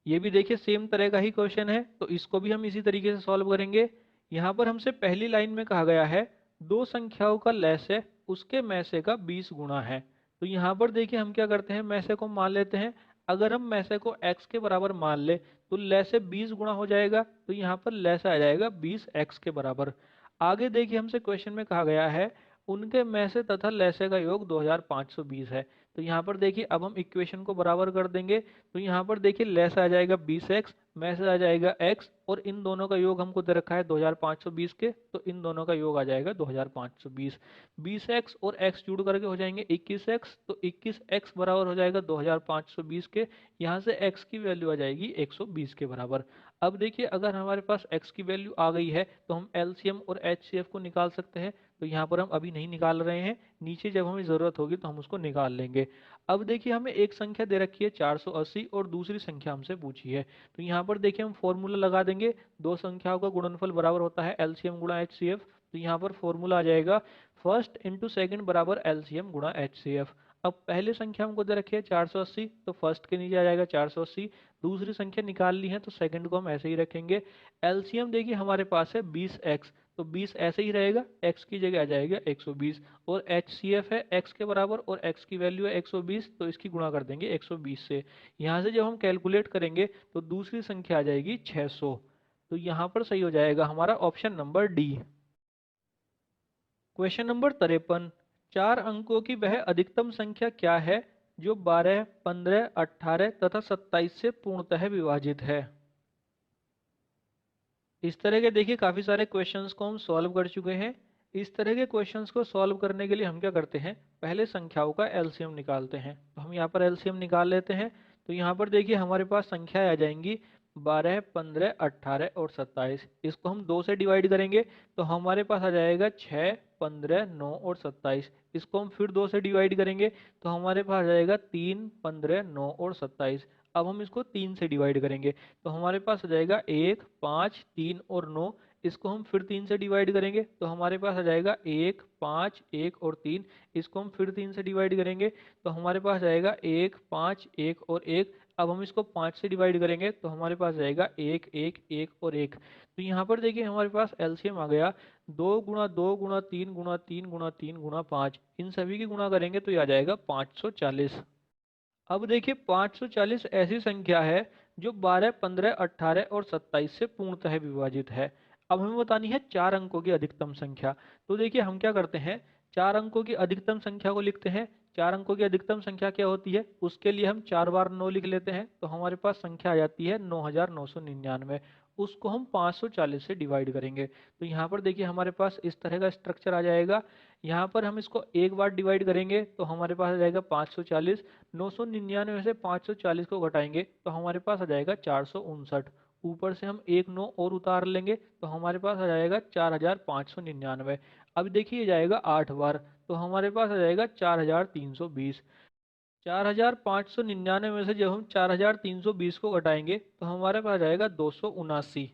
ये भी देखिए सेम तरह का ही क्वेश्चन है, तो इसको भी हम इसी तरीके से सॉल्व करेंगे। यहाँ पर हमसे पहली लाइन में कहा गया है दो संख्याओं का लसागु उसके में से का 20 गुना है। तो यहाँ पर देखिए हम क्या करते हैं, में से को मान लेते हैं। अगर हम में से को x के बराबर मान ले तो लसागु 20 गुना हो जाएगा, तो यहाँ पर लसागु आ जाएगा 20x के बराबर। आगे देखिए हमसे क्वेश्चन में कहा गया है उनके में से तथा लसागु का योग 2520 है। तो यहाँ पर देखिए अब हम इक्वेशन को बराबर कर देंगे। तो यहाँ पर देखिए लसागु आ जाएगा 20x, में से आ जाएगा x, और इन दोनों का योग हमको दे रखा है 2520 के, तो इन दोनों का योग आ जाएगा 2520। 20x और x जुड़ करके हो जाएंगे 21x, तो 21x बराबर हो जाएगा 2520 के। यहाँ से x की वैल्यू आ जाएगी 120 के बराबर। अब देखिए अगर हमारे पास x की वैल्यू आ गई है तो हम LCM और HCF को निकाल सकते हैं। तो यहाँ पर हम अभी नहीं निकाल रहे हैं, नीचे जब हमें ज़रूरत होगी तो हम उसको निकाल लेंगे। अब देखिए हमें एक संख्या दे रखी है 480 और दूसरी संख्या हमसे पूछी है। तो यहाँ पर देखिए हम फॉर्मूला लगा देंगे, दो संख्याओं का गुणनफल बराबर होता है LCM गुणा HCF। तो यहाँ पर फॉर्मूला आ जाएगा फर्स्ट इंटू सेकेंड बराबर LCM गुणा HCF। अब पहली संख्या हमको दे रखी है 480, तो फर्स्ट के नीचे आ जाएगा 480। दूसरी संख्या निकाल ली है तो सेकंड को हम ऐसे ही रखेंगे। एलसीएम देखिए हमारे पास है 20x, तो 20 ऐसे ही रहेगा, x की जगह आ जाएगा 120, और HCF है x के बराबर और x की वैल्यू है 120, तो इसकी गुणा कर देंगे 120 से। यहाँ से जब हम कैलकुलेट करेंगे तो दूसरी संख्या आ जाएगी 600। तो यहाँ पर सही हो जाएगा हमारा option number D. Question number 53, चार अंकों की वह अधिकतम संख्या क्या है जो 12, 15, 18 तथा 27 से पूर्णतः विभाजित है। इस तरह के देखिए काफ़ी सारे क्वेश्चंस को हम सॉल्व कर चुके हैं। इस तरह के क्वेश्चंस को सॉल्व करने के लिए हम क्या करते हैं, पहले संख्याओं का एलसीएम निकालते हैं। तो हम यहाँ पर एलसीएम निकाल लेते हैं। तो यहाँ पर देखिए हमारे पास संख्याएं आ जाएंगी 12, 15, 18 और 27। इसको हम 2 से डिवाइड करेंगे तो हमारे पास आ जाएगा 6, 15, 9 और 27। इसको हम फिर 2 से डिवाइड करेंगे तो हमारे पास आ जाएगा 3, 15, 9 और 27। अब हम इसको 3 से डिवाइड करेंगे तो हमारे पास आ जाएगा 1, 5, 3 और 9। इसको हम फिर 3 से डिवाइड करेंगे तो हमारे पास आ जाएगा 1, 5, 1 और 3। इसको हम फिर 3 से डिवाइड करेंगे तो हमारे पास आएगा 1, 5, 1 और 1। अब हम इसको 5 से डिवाइड करेंगे तो हमारे पास जाएगा 1, 1, 1 और 1। तो यहाँ पर देखिए हमारे पास एलसीएम आ गया 2 गुणा 2 गुणा 3 गुणा 3 गुणा 3 गुणा 5। इन सभी की गुणा करेंगे तो ये आ जाएगा 540। अब देखिए 540 ऐसी संख्या है जो 12, 15, 18 और 27 से पूर्णतः विभाजित है। अब हमें बतानी है चार अंकों की अधिकतम संख्या। तो देखिए हम क्या करते हैं, चार अंकों की अधिकतम संख्या को लिखते हैं। चार अंकों की अधिकतम संख्या क्या होती है, उसके लिए हम 4 बार 9 लिख लेते हैं तो हमारे पास संख्या आ जाती है 9999। उसको हम 540 से डिवाइड करेंगे तो यहाँ पर देखिए हमारे पास इस तरह का स्ट्रक्चर आ जाएगा। यहाँ पर हम इसको एक बार डिवाइड करेंगे तो हमारे पास आ जाएगा 540। 999 में से 540 को घटाएंगे तो हमारे पास आ जाएगा 459। ऊपर से हम एक 9 और उतार लेंगे तो हमारे पास आ जाएगा 4599। अब देखिए जाएगा 8 बार तो हमारे पास आ जाएगा 4320। 4599 में से जब हम 4320 को घटाएंगे तो हमारे पास आ जाएगा 279।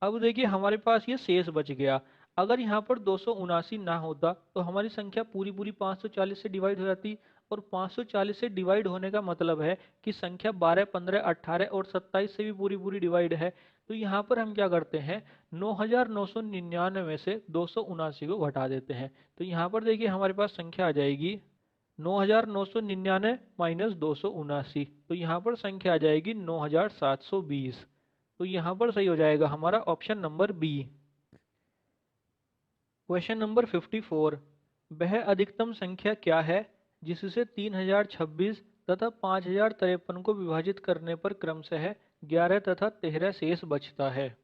अब देखिए हमारे पास ये शेष बच गया। अगर यहाँ पर 279 ना होता तो हमारी संख्या पूरी पूरी 540 से डिवाइड हो जाती, और 540 से डिवाइड होने का मतलब है कि संख्या 12, 15, 18 और 27 से भी पूरी पूरी डिवाइड है। तो यहाँ पर हम क्या करते हैं, 9999 में से 279 को घटा देते हैं। तो यहाँ पर देखिए हमारे पास संख्या आ जाएगी 9999 माइनस 279। तो यहाँ पर संख्या आ जाएगी 9720। तो यहाँ पर सही हो जाएगा हमारा option number B. Question number 54, वह अधिकतम संख्या क्या है जिससे 3026 तथा 5053 को विभाजित करने पर क्रमशः 11 तथा 13 शेष बचता है।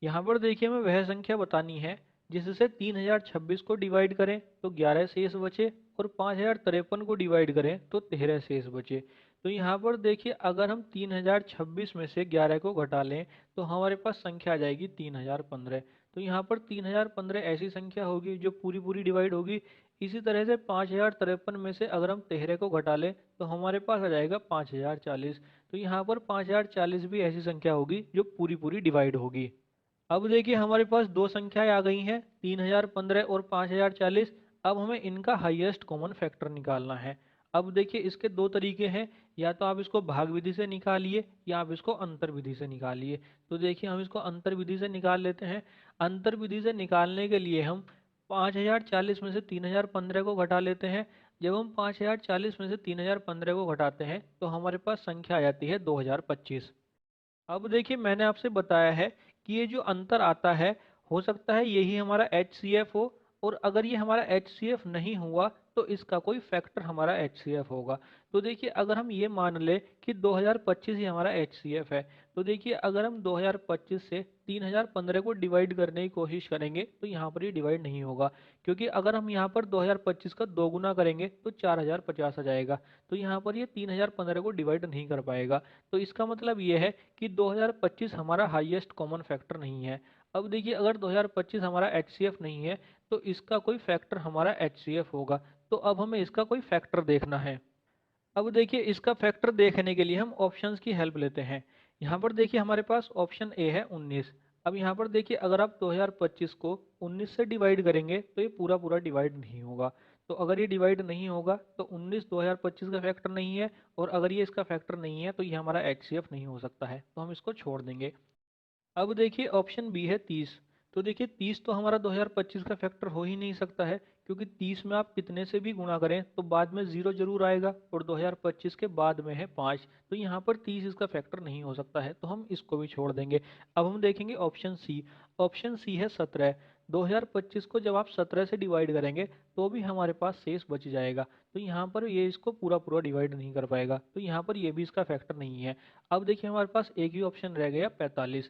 यहाँ पर देखिए हमें वह संख्या बतानी है जिससे 3026 को डिवाइड करें तो 11 शेष बचे और 5053 को डिवाइड करें तो 13 शेष बचे। तो यहाँ पर देखिए अगर हम 3026 में से 11 को घटा लें तो हमारे पास संख्या आ जाएगी 3015। तो यहाँ पर 3015 ऐसी संख्या होगी जो पूरी पूरी डिवाइड होगी। इसी तरह से 5053 में से अगर हम 13 को घटा लें तो हमारे पास आ जाएगा 5040। तो यहाँ पर 5040 भी ऐसी संख्या होगी जो पूरी पूरी डिवाइड होगी। अब देखिए हमारे पास दो संख्याएं आ गई हैं, 3015 और 5040। अब हमें इनका हाईएस्ट कॉमन फैक्टर निकालना है। अब देखिए इसके दो तरीके हैं, या तो आप इसको भाग विधि से निकालिए या आप इसको अंतर विधि से निकालिए। तो देखिए हम इसको अंतर विधि से निकाल लेते हैं। अंतर विधि से निकालने के लिए हम 5040 में से 3015 को घटा लेते हैं। जब हम 5040 में से 3015 को घटाते हैं तो हमारे पास संख्या आ जाती है 2025। अब देखिए मैंने आपसे बताया है कि ये जो अंतर आता है, हो सकता है यही हमारा HCF हो, और अगर ये हमारा HCF नहीं हुआ तो इसका कोई फैक्टर हमारा HCF होगा। तो देखिए अगर हम ये मान ले कि 2025 ही हमारा HCF है, तो देखिए अगर हम 2025 से 3015 को डिवाइड करने की कोशिश करेंगे तो यहाँ पर ये डिवाइड नहीं होगा, क्योंकि अगर हम यहाँ पर 2025 का 2 गुना करेंगे तो 4050 आ जाएगा। तो यहाँ पर ये 3015 को डिवाइड नहीं कर पाएगा। तो इसका मतलब ये है कि 2025 हमारा हाईएस्ट कॉमन फैक्टर नहीं है। अब देखिए अगर 2025 हमारा HCF नहीं है तो इसका कोई फैक्टर हमारा HCF होगा। तो अब हमें इसका कोई फैक्टर देखना है। अब देखिए इसका फैक्टर देखने के लिए हम ऑप्शंस की हेल्प लेते हैं। यहाँ पर देखिए हमारे पास ऑप्शन ए है 19। अब यहाँ पर देखिए अगर आप 2025 को 19 से डिवाइड करेंगे तो ये पूरा पूरा डिवाइड नहीं होगा। तो अगर ये डिवाइड नहीं होगा तो 19 2025 का फैक्टर नहीं है, और अगर ये इसका फैक्टर नहीं है तो ये हमारा HCF नहीं हो सकता है, तो हम इसको छोड़ देंगे। अब देखिए ऑप्शन बी है 30। तो देखिए 30 तो हमारा 2025 का फैक्टर हो ही नहीं सकता है, क्योंकि 30 में आप कितने से भी गुणा करें तो बाद में जीरो जरूर आएगा, और 2025 के बाद में है 5। तो यहाँ पर 30 इसका फैक्टर नहीं हो सकता है, तो हम इसको भी छोड़ देंगे। अब हम देखेंगे ऑप्शन सी। ऑप्शन सी है 17। 2025 को जब आप 17 से डिवाइड करेंगे तो भी हमारे पास शेष बच जाएगा। तो यहाँ पर ये इसको पूरा पूरा डिवाइड नहीं कर पाएगा, तो यहाँ पर ये भी इसका फैक्टर नहीं है। अब देखिए हमारे पास एक ही ऑप्शन रह गया 45।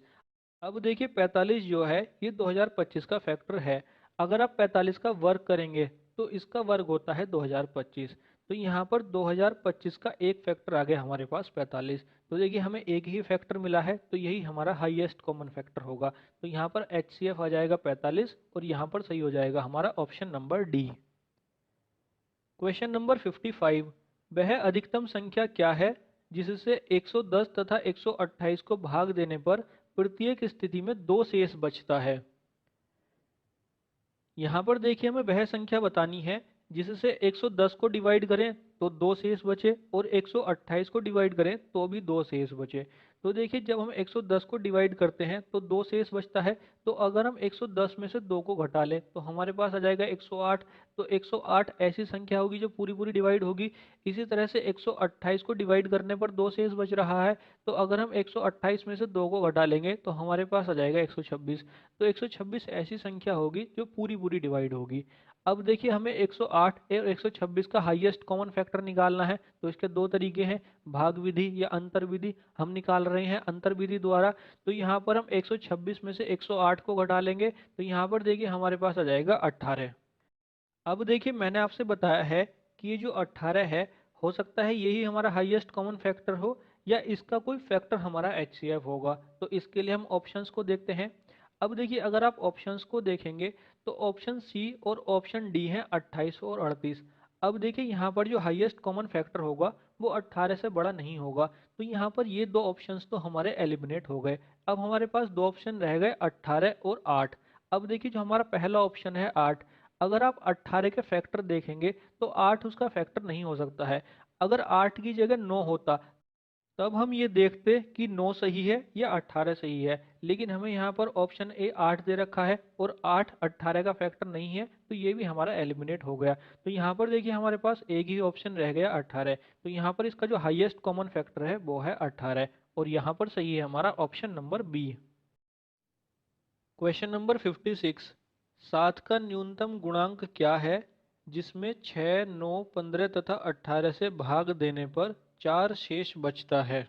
अब देखिए 45 जो है ये 2025 का फैक्टर है। अगर आप 45 का वर्ग करेंगे तो इसका वर्ग होता है 2025। तो यहाँ पर 2025 का एक फैक्टर आ गया हमारे पास 45। तो देखिए हमें एक ही फैक्टर मिला है, तो यही हमारा हाईएस्ट कॉमन फैक्टर होगा। तो यहाँ पर HCF आ जाएगा 45, और यहाँ पर सही हो जाएगा हमारा option number D. Question number 55। वह अधिकतम संख्या क्या है जिससे 110 तथा 128 को भाग देने पर प्रत्येक स्थिति में दो शेष बचता है। यहाँ पर देखिए हमें वह संख्या बतानी है जिससे 110 को डिवाइड करें तो दो शेष बचे, और 128 को डिवाइड करें तो भी दो शेष बचे। तो देखिए जब हम 110 को डिवाइड करते हैं तो दो शेष बचता है। तो अगर हम 110 में से दो को घटा लें तो हमारे पास आ जाएगा 108। तो 108 ऐसी संख्या होगी जो पूरी पूरी डिवाइड होगी। इसी तरह से 128 को डिवाइड करने पर दो शेष बच रहा है। तो अगर हम 128 में से दो को घटा लेंगे तो हमारे पास आ जाएगा 126। तो 126 ऐसी संख्या होगी जो पूरी पूरी डिवाइड होगी। अब देखिए हमें 108 और 126 का हाईएस्ट कॉमन फैक्टर निकालना है। तो इसके दो तरीके हैं, भाग विधि या अंतर विधि। हम निकाल रहे हैं अंतर विधि द्वारा। तो यहाँ पर हम 126 में से 108 को घटा लेंगे तो यहाँ पर देखिए हमारे पास आ जाएगा 18। अब देखिए मैंने आपसे बताया है कि ये जो 18 है, हो सकता है यही हमारा हाईएस्ट कॉमन फैक्टर हो, या इसका कोई फैक्टर हमारा HCF होगा। तो इसके लिए हम ऑप्शंस को देखते हैं। अब देखिए अगर आप ऑप्शंस को देखेंगे तो ऑप्शन सी और ऑप्शन डी है 28 और 38। अब देखिए यहाँ पर जो हाईएस्ट कॉमन फैक्टर होगा वो 18 से बड़ा नहीं होगा। तो यहाँ पर ये दो ऑप्शंस तो हमारे एलिमिनेट हो गए। अब हमारे पास दो ऑप्शन रह गए 18 और 8। अब देखिए जो हमारा पहला ऑप्शन है 8, अगर आप 18 के फैक्टर देखेंगे तो 8 उसका फैक्टर नहीं हो सकता है। अगर 8 की जगह 9 होता तब हम ये देखते कि 9 सही है या 18 सही है, लेकिन हमें यहाँ पर ऑप्शन ए 8 दे रखा है और 8 18 का फैक्टर नहीं है, तो ये भी हमारा एलिमिनेट हो गया। तो यहाँ पर देखिए हमारे पास एक ही ऑप्शन रह गया 18। तो यहाँ पर इसका जो हाईएस्ट कॉमन फैक्टर है वो है 18, और यहाँ पर सही है हमारा option number B. Question number 56। 7 का न्यूनतम गुणांक क्या है जिसमें 6, 9, 15 तथा 18 से भाग देने पर 4 शेष बचता है।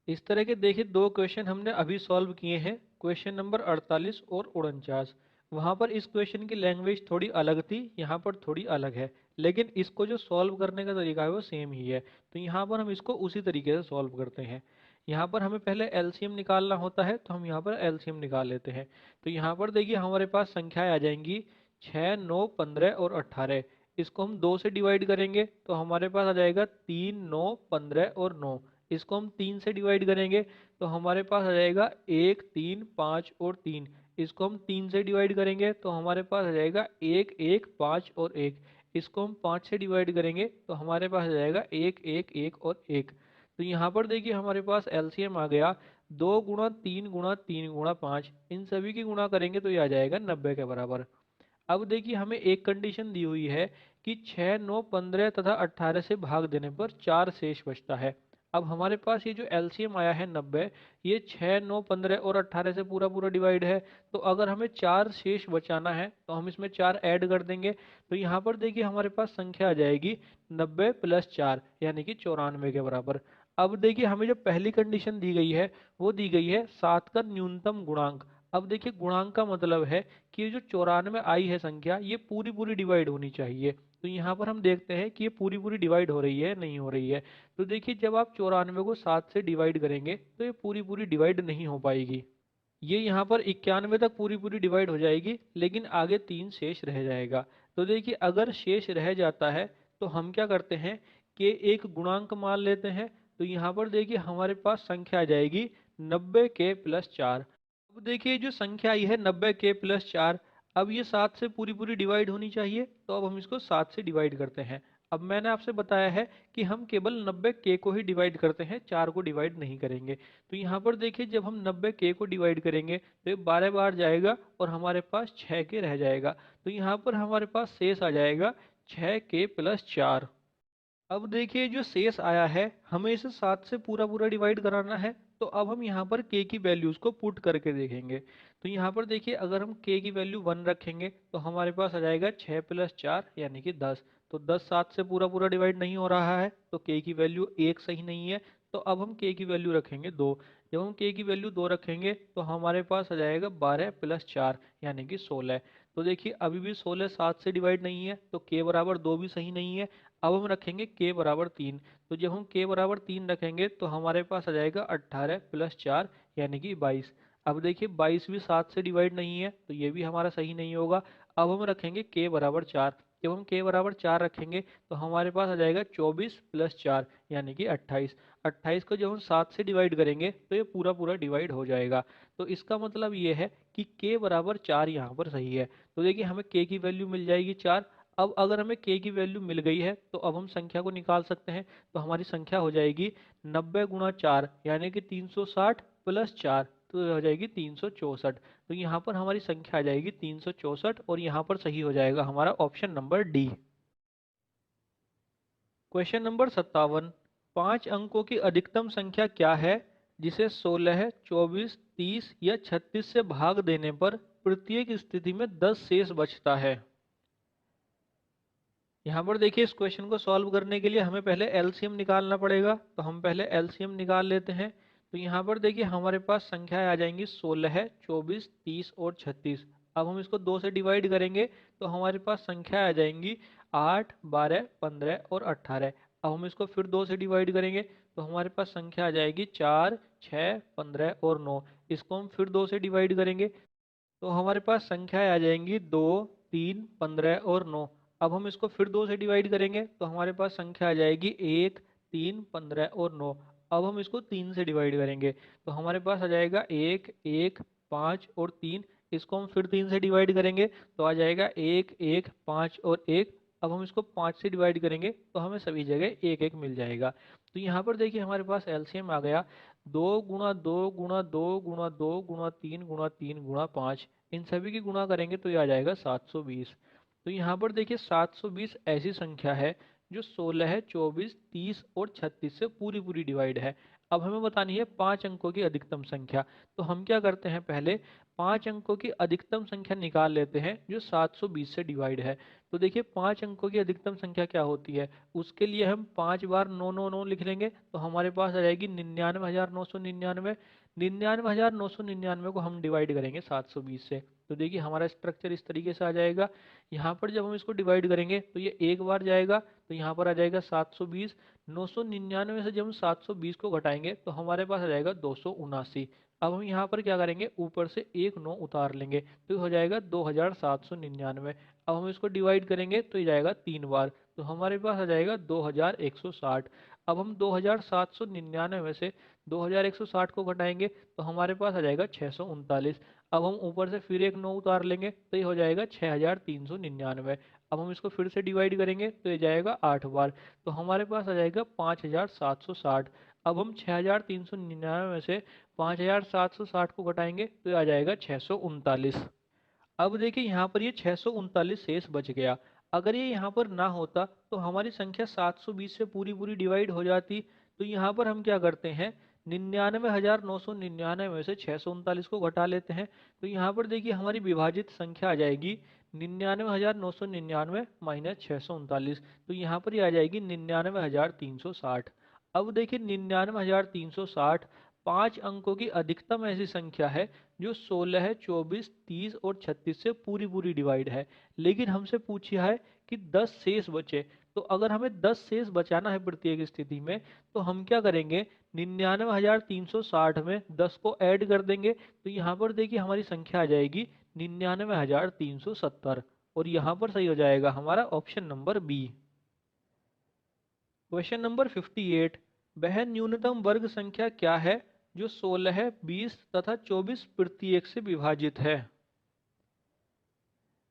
इस तरह के देखिए दो क्वेश्चन हमने अभी सॉल्व किए हैं। क्वेश्चन नंबर 48 और 49। वहाँ पर इस क्वेश्चन की लैंग्वेज थोड़ी अलग थी, यहाँ पर थोड़ी अलग है, लेकिन इसको जो सॉल्व करने का तरीका है वो सेम ही है। तो यहाँ पर हम इसको उसी तरीके से सॉल्व करते हैं। यहाँ पर हमें पहले एलसीएम निकालना होता है, तो हम यहाँ पर एलसीएम निकाल लेते हैं। तो यहाँ पर देखिए हमारे पास संख्याएं आ जाएंगी 6, 9, 15 और 18। इसको हम 2 से डिवाइड करेंगे तो हमारे पास आ जाएगा 3, 9, 15 और 9। इसको हम 3 से डिवाइड करेंगे तो हमारे पास आ जाएगा 1, 3, 5 और 3। इसको हम 3 से डिवाइड करेंगे तो हमारे पास आ जाएगा 1, 1, 5 और 1। इसको हम 5 से डिवाइड करेंगे तो हमारे पास आ जाएगा 1, 1, 1 और 1। तो यहाँ पर देखिए हमारे पास एलसीएम आ गया 2 गुणा 3 गुणा 3 गुणा 5। इन सभी की गुणा करेंगे तो ये आ जाएगा 90 के बराबर। अब देखिए हमें एक कंडीशन दी हुई है कि 6, 9, 15 तथा 18 से भाग देने पर 4 शेष बचता है। अब हमारे पास ये जो एलसीएम आया है 90, ये 6, 9, 15 और 18 से पूरा पूरा डिवाइड है। तो अगर हमें 4 शेष बचाना है तो हम इसमें 4 ऐड कर देंगे। तो यहाँ पर देखिए हमारे पास संख्या आ जाएगी 90 प्लस 4 यानी कि 94 के बराबर। अब देखिए हमें जो पहली कंडीशन दी गई है वो दी गई है 7 का न्यूनतम गुणांक। अब देखिए गुणांक का मतलब है कि ये जो 94 आई है संख्या, ये पूरी पूरी डिवाइड होनी चाहिए। तो यहाँ पर हम देखते हैं कि ये पूरी पूरी डिवाइड हो रही है नहीं हो रही है। तो देखिए जब आप 94 को 7 से डिवाइड करेंगे तो ये पूरी पूरी डिवाइड नहीं हो पाएगी। ये यहाँ पर 91 तक पूरी पूरी डिवाइड हो जाएगी, लेकिन आगे 3 शेष रह जाएगा। तो देखिए अगर शेष रह जाता है तो हम क्या करते हैं कि एक गुणांक मान लेते हैं। तो यहाँ पर देखिए हमारे पास संख्या आ जाएगी 90 के प्लस 4। अब देखिए जो संख्या आई है 90 के प्लस 4, अब ये 7 से पूरी पूरी डिवाइड होनी चाहिए, तो अब हम इसको 7 से डिवाइड करते हैं। अब मैंने आपसे बताया है कि हम केवल 90 के को ही डिवाइड करते हैं, 4 को डिवाइड नहीं करेंगे। तो यहाँ पर देखिए जब हम 90 के को डिवाइड करेंगे तो ये 12 बार जाएगा और हमारे पास 6 के रह जाएगा। तो यहाँ पर हमारे पास शेष आ जाएगा 6 के प्लस 4। अब देखिए जो शेष आया है हमें इसे 7 से पूरा पूरा डिवाइड कराना है। तो अब हम यहाँ पर k की वैल्यूज को पुट करके देखेंगे। तो यहाँ पर देखिए अगर हम k की वैल्यू 1 रखेंगे तो हमारे पास आ जाएगा 6 प्लस 4 यानी कि 10। तो 10 7 से पूरा पूरा डिवाइड नहीं हो रहा है, तो k की वैल्यू 1 सही नहीं है। तो अब हम k की वैल्यू रखेंगे 2। जब हम k की वैल्यू 2 रखेंगे तो हमारे पास आ जाएगा 12 प्लस 4 यानी कि 16। तो देखिए अभी भी 16 7 से डिवाइड नहीं है, तो k बराबर 2 भी सही नहीं है। अब हम रखेंगे k बराबर 3। तो जब हम k बराबर 3 रखेंगे तो हमारे पास आ जाएगा 18 प्लस 4 यानी कि 22। अब देखिए 22 भी 7 से डिवाइड नहीं है, तो ये भी हमारा सही नहीं होगा। अब हम रखेंगे k बराबर 4। जब हम k बराबर 4 रखेंगे तो हमारे पास आ जाएगा 24 प्लस 4 यानी कि 28। 28 को जब हम 7 से डिवाइड करेंगे तो ये पूरा पूरा डिवाइड हो जाएगा। तो इसका मतलब ये है कि k बराबर 4 यहाँ पर सही है। तो देखिए हमें k की वैल्यू मिल जाएगी 4। अब अगर हमें k की वैल्यू मिल गई है तो अब हम संख्या को निकाल सकते हैं। तो हमारी संख्या हो जाएगी 90 गुणा 4 यानी कि 360 प्लस 4, तो हो जाएगी 364। तो यहाँ पर हमारी संख्या आ जाएगी 364 और यहाँ पर सही हो जाएगा हमारा option number D. Question number 57। 5 अंकों की अधिकतम संख्या क्या है जिसे 16, 24, 30 या 36 से भाग देने पर प्रत्येक स्थिति में 10 शेष बचता है। यहाँ पर देखिए इस क्वेश्चन को सॉल्व करने के लिए हमें पहले एलसीएम निकालना पड़ेगा। तो हम पहले एलसीएम निकाल लेते हैं। तो यहाँ पर देखिए हमारे पास संख्याएं आ जाएंगी 16, 24, 30 और 36। अब हम इसको 2 से डिवाइड करेंगे तो हमारे पास संख्या आ जाएंगी 8, 12, 15 और 18। अब हम इसको फिर 2 से डिवाइड करेंगे तो हमारे पास संख्या आ जाएगी 4, 6, 15 और 9। इसको हम फिर 2 से डिवाइड करेंगे तो हमारे पास संख्याएं आ जाएंगी 2, 3, 15 और 9। अब हम इसको फिर 2 से डिवाइड करेंगे तो हमारे पास संख्या आ जाएगी 1, 3, 15 और 9। अब हम इसको 3 से डिवाइड करेंगे तो हमारे पास आ जाएगा 1, 1, 5 और 3। इसको हम फिर 3 से डिवाइड करेंगे तो आ जाएगा 1, 1, 5 और 1। अब हम इसको 5 से डिवाइड करेंगे तो हमें सभी जगह 1, 1 मिल जाएगा। तो यहाँ पर देखिए हमारे पास एलसीएम आ गया 2 गुणा 2 गुणा 2 गुणा 2 गुणा 3 गुणा 3 गुणा 5। इन सभी की गुणा करेंगे तो ये आ जाएगा 720। तो यहाँ पर देखिए 720 ऐसी संख्या है जो 16, 24, 30 और 36 से पूरी पूरी डिवाइड है। अब हमें बतानी है 5 अंकों की अधिकतम संख्या। तो हम क्या करते हैं, पहले 5 अंकों की अधिकतम संख्या निकाल लेते हैं जो 720 से डिवाइड है। तो देखिए 5 अंकों की अधिकतम संख्या क्या होती है, उसके लिए हम 5 बार 9 9 9 लिख लेंगे तो हमारे पास आ जाएगी 99,999। 99,999 को हम डिवाइड करेंगे 720 से, तो देखिए हमारा स्ट्रक्चर इस तरीके से आ जाएगा। यहाँ पर जब हम इसको डिवाइड करेंगे तो ये एक बार जाएगा, तो यहाँ पर आ जाएगा 720। 999 से जब हम 720 को घटाएंगे तो हमारे पास आ जाएगा 279। अब हम यहाँ पर क्या करेंगे, ऊपर से एक 9 उतार लेंगे, तो ये हो जाएगा 2799। अब हम इसको डिवाइड करेंगे तो ये जाएगा 3 बार, तो हमारे पास आ जाएगा 2160। अब हम 2799 में से 2160 को घटाएंगे तो हमारे पास आ जाएगा 639। अब हम ऊपर से फिर एक 9 उतार लेंगे तो ये हो जाएगा 6399। अब हम इसको फिर से डिवाइड करेंगे तो ये जाएगा 8 बार, तो हमारे पास आ जाएगा 5760। अब हम 6399 में से 5760 को घटाएंगे तो ये आ जाएगा 639। अब देखिए यहाँ पर ये 639 शेष बच गया। अगर ये यहाँ पर ना होता तो हमारी संख्या 720 से पूरी पूरी डिवाइड हो जाती। तो यहाँ पर हम क्या करते हैं, 99,999 में से 639 को घटा लेते हैं। तो यहाँ पर देखिए हमारी विभाजित संख्या आ जाएगी 99,999 माइनस 639, तो यहाँ पर ये आ जाएगी 99,360। अब देखिए 99,360 5 अंकों की अधिकतम ऐसी संख्या है जो 16, 24, 30 और 36 से पूरी पूरी डिवाइड है। लेकिन हमसे पूछा है कि 10 शेष बचे। तो अगर हमें 10 शेष बचाना है प्रत्येक स्थिति में, तो हम क्या करेंगे, 99,360 में 10 को ऐड कर देंगे, तो यहाँ पर देखिए हमारी संख्या आ जाएगी 99,370, और यहाँ पर सही हो जाएगा हमारा option number B. Question number 58, वह न्यूनतम वर्ग संख्या क्या है जो 16, 20 तथा 24 प्रत्येक से विभाजित है।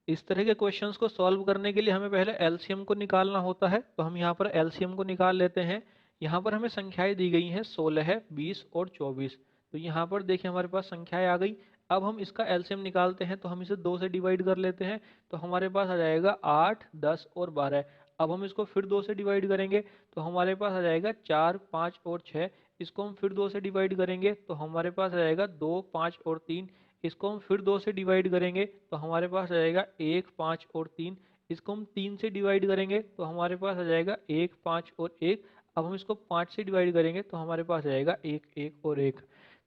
इस तरह के क्वेश्चंस को सॉल्व करने के लिए हमें पहले एलसीएम को निकालना होता है, तो हम यहाँ पर एलसीएम को निकाल लेते हैं। यहाँ पर हमें संख्याएं दी गई हैं 16, 20 और 24, तो यहाँ पर देखिए हमारे पास संख्याएं आ गई। अब हम इसका एलसीएम निकालते हैं, तो हम इसे 2 से डिवाइड कर लेते हैं, तो हमारे पास आ जाएगा 8, 10 और 12। अब हम इसको फिर 2 से डिवाइड करेंगे तो हमारे पास आ जाएगा 4, 5 और 6। इसको हम फिर 2 से डिवाइड करेंगे तो हमारे पास आ जाएगा 2, 5 और 3। इसको हम फिर 2 से डिवाइड करेंगे तो हमारे पास आ जाएगा 1, 5 और 3। इसको हम 3 से डिवाइड करेंगे तो हमारे पास आ जाएगा 1, 5 और 1। अब हम इसको 5 से डिवाइड करेंगे तो हमारे पास आ जाएगा 1, 1 और 1।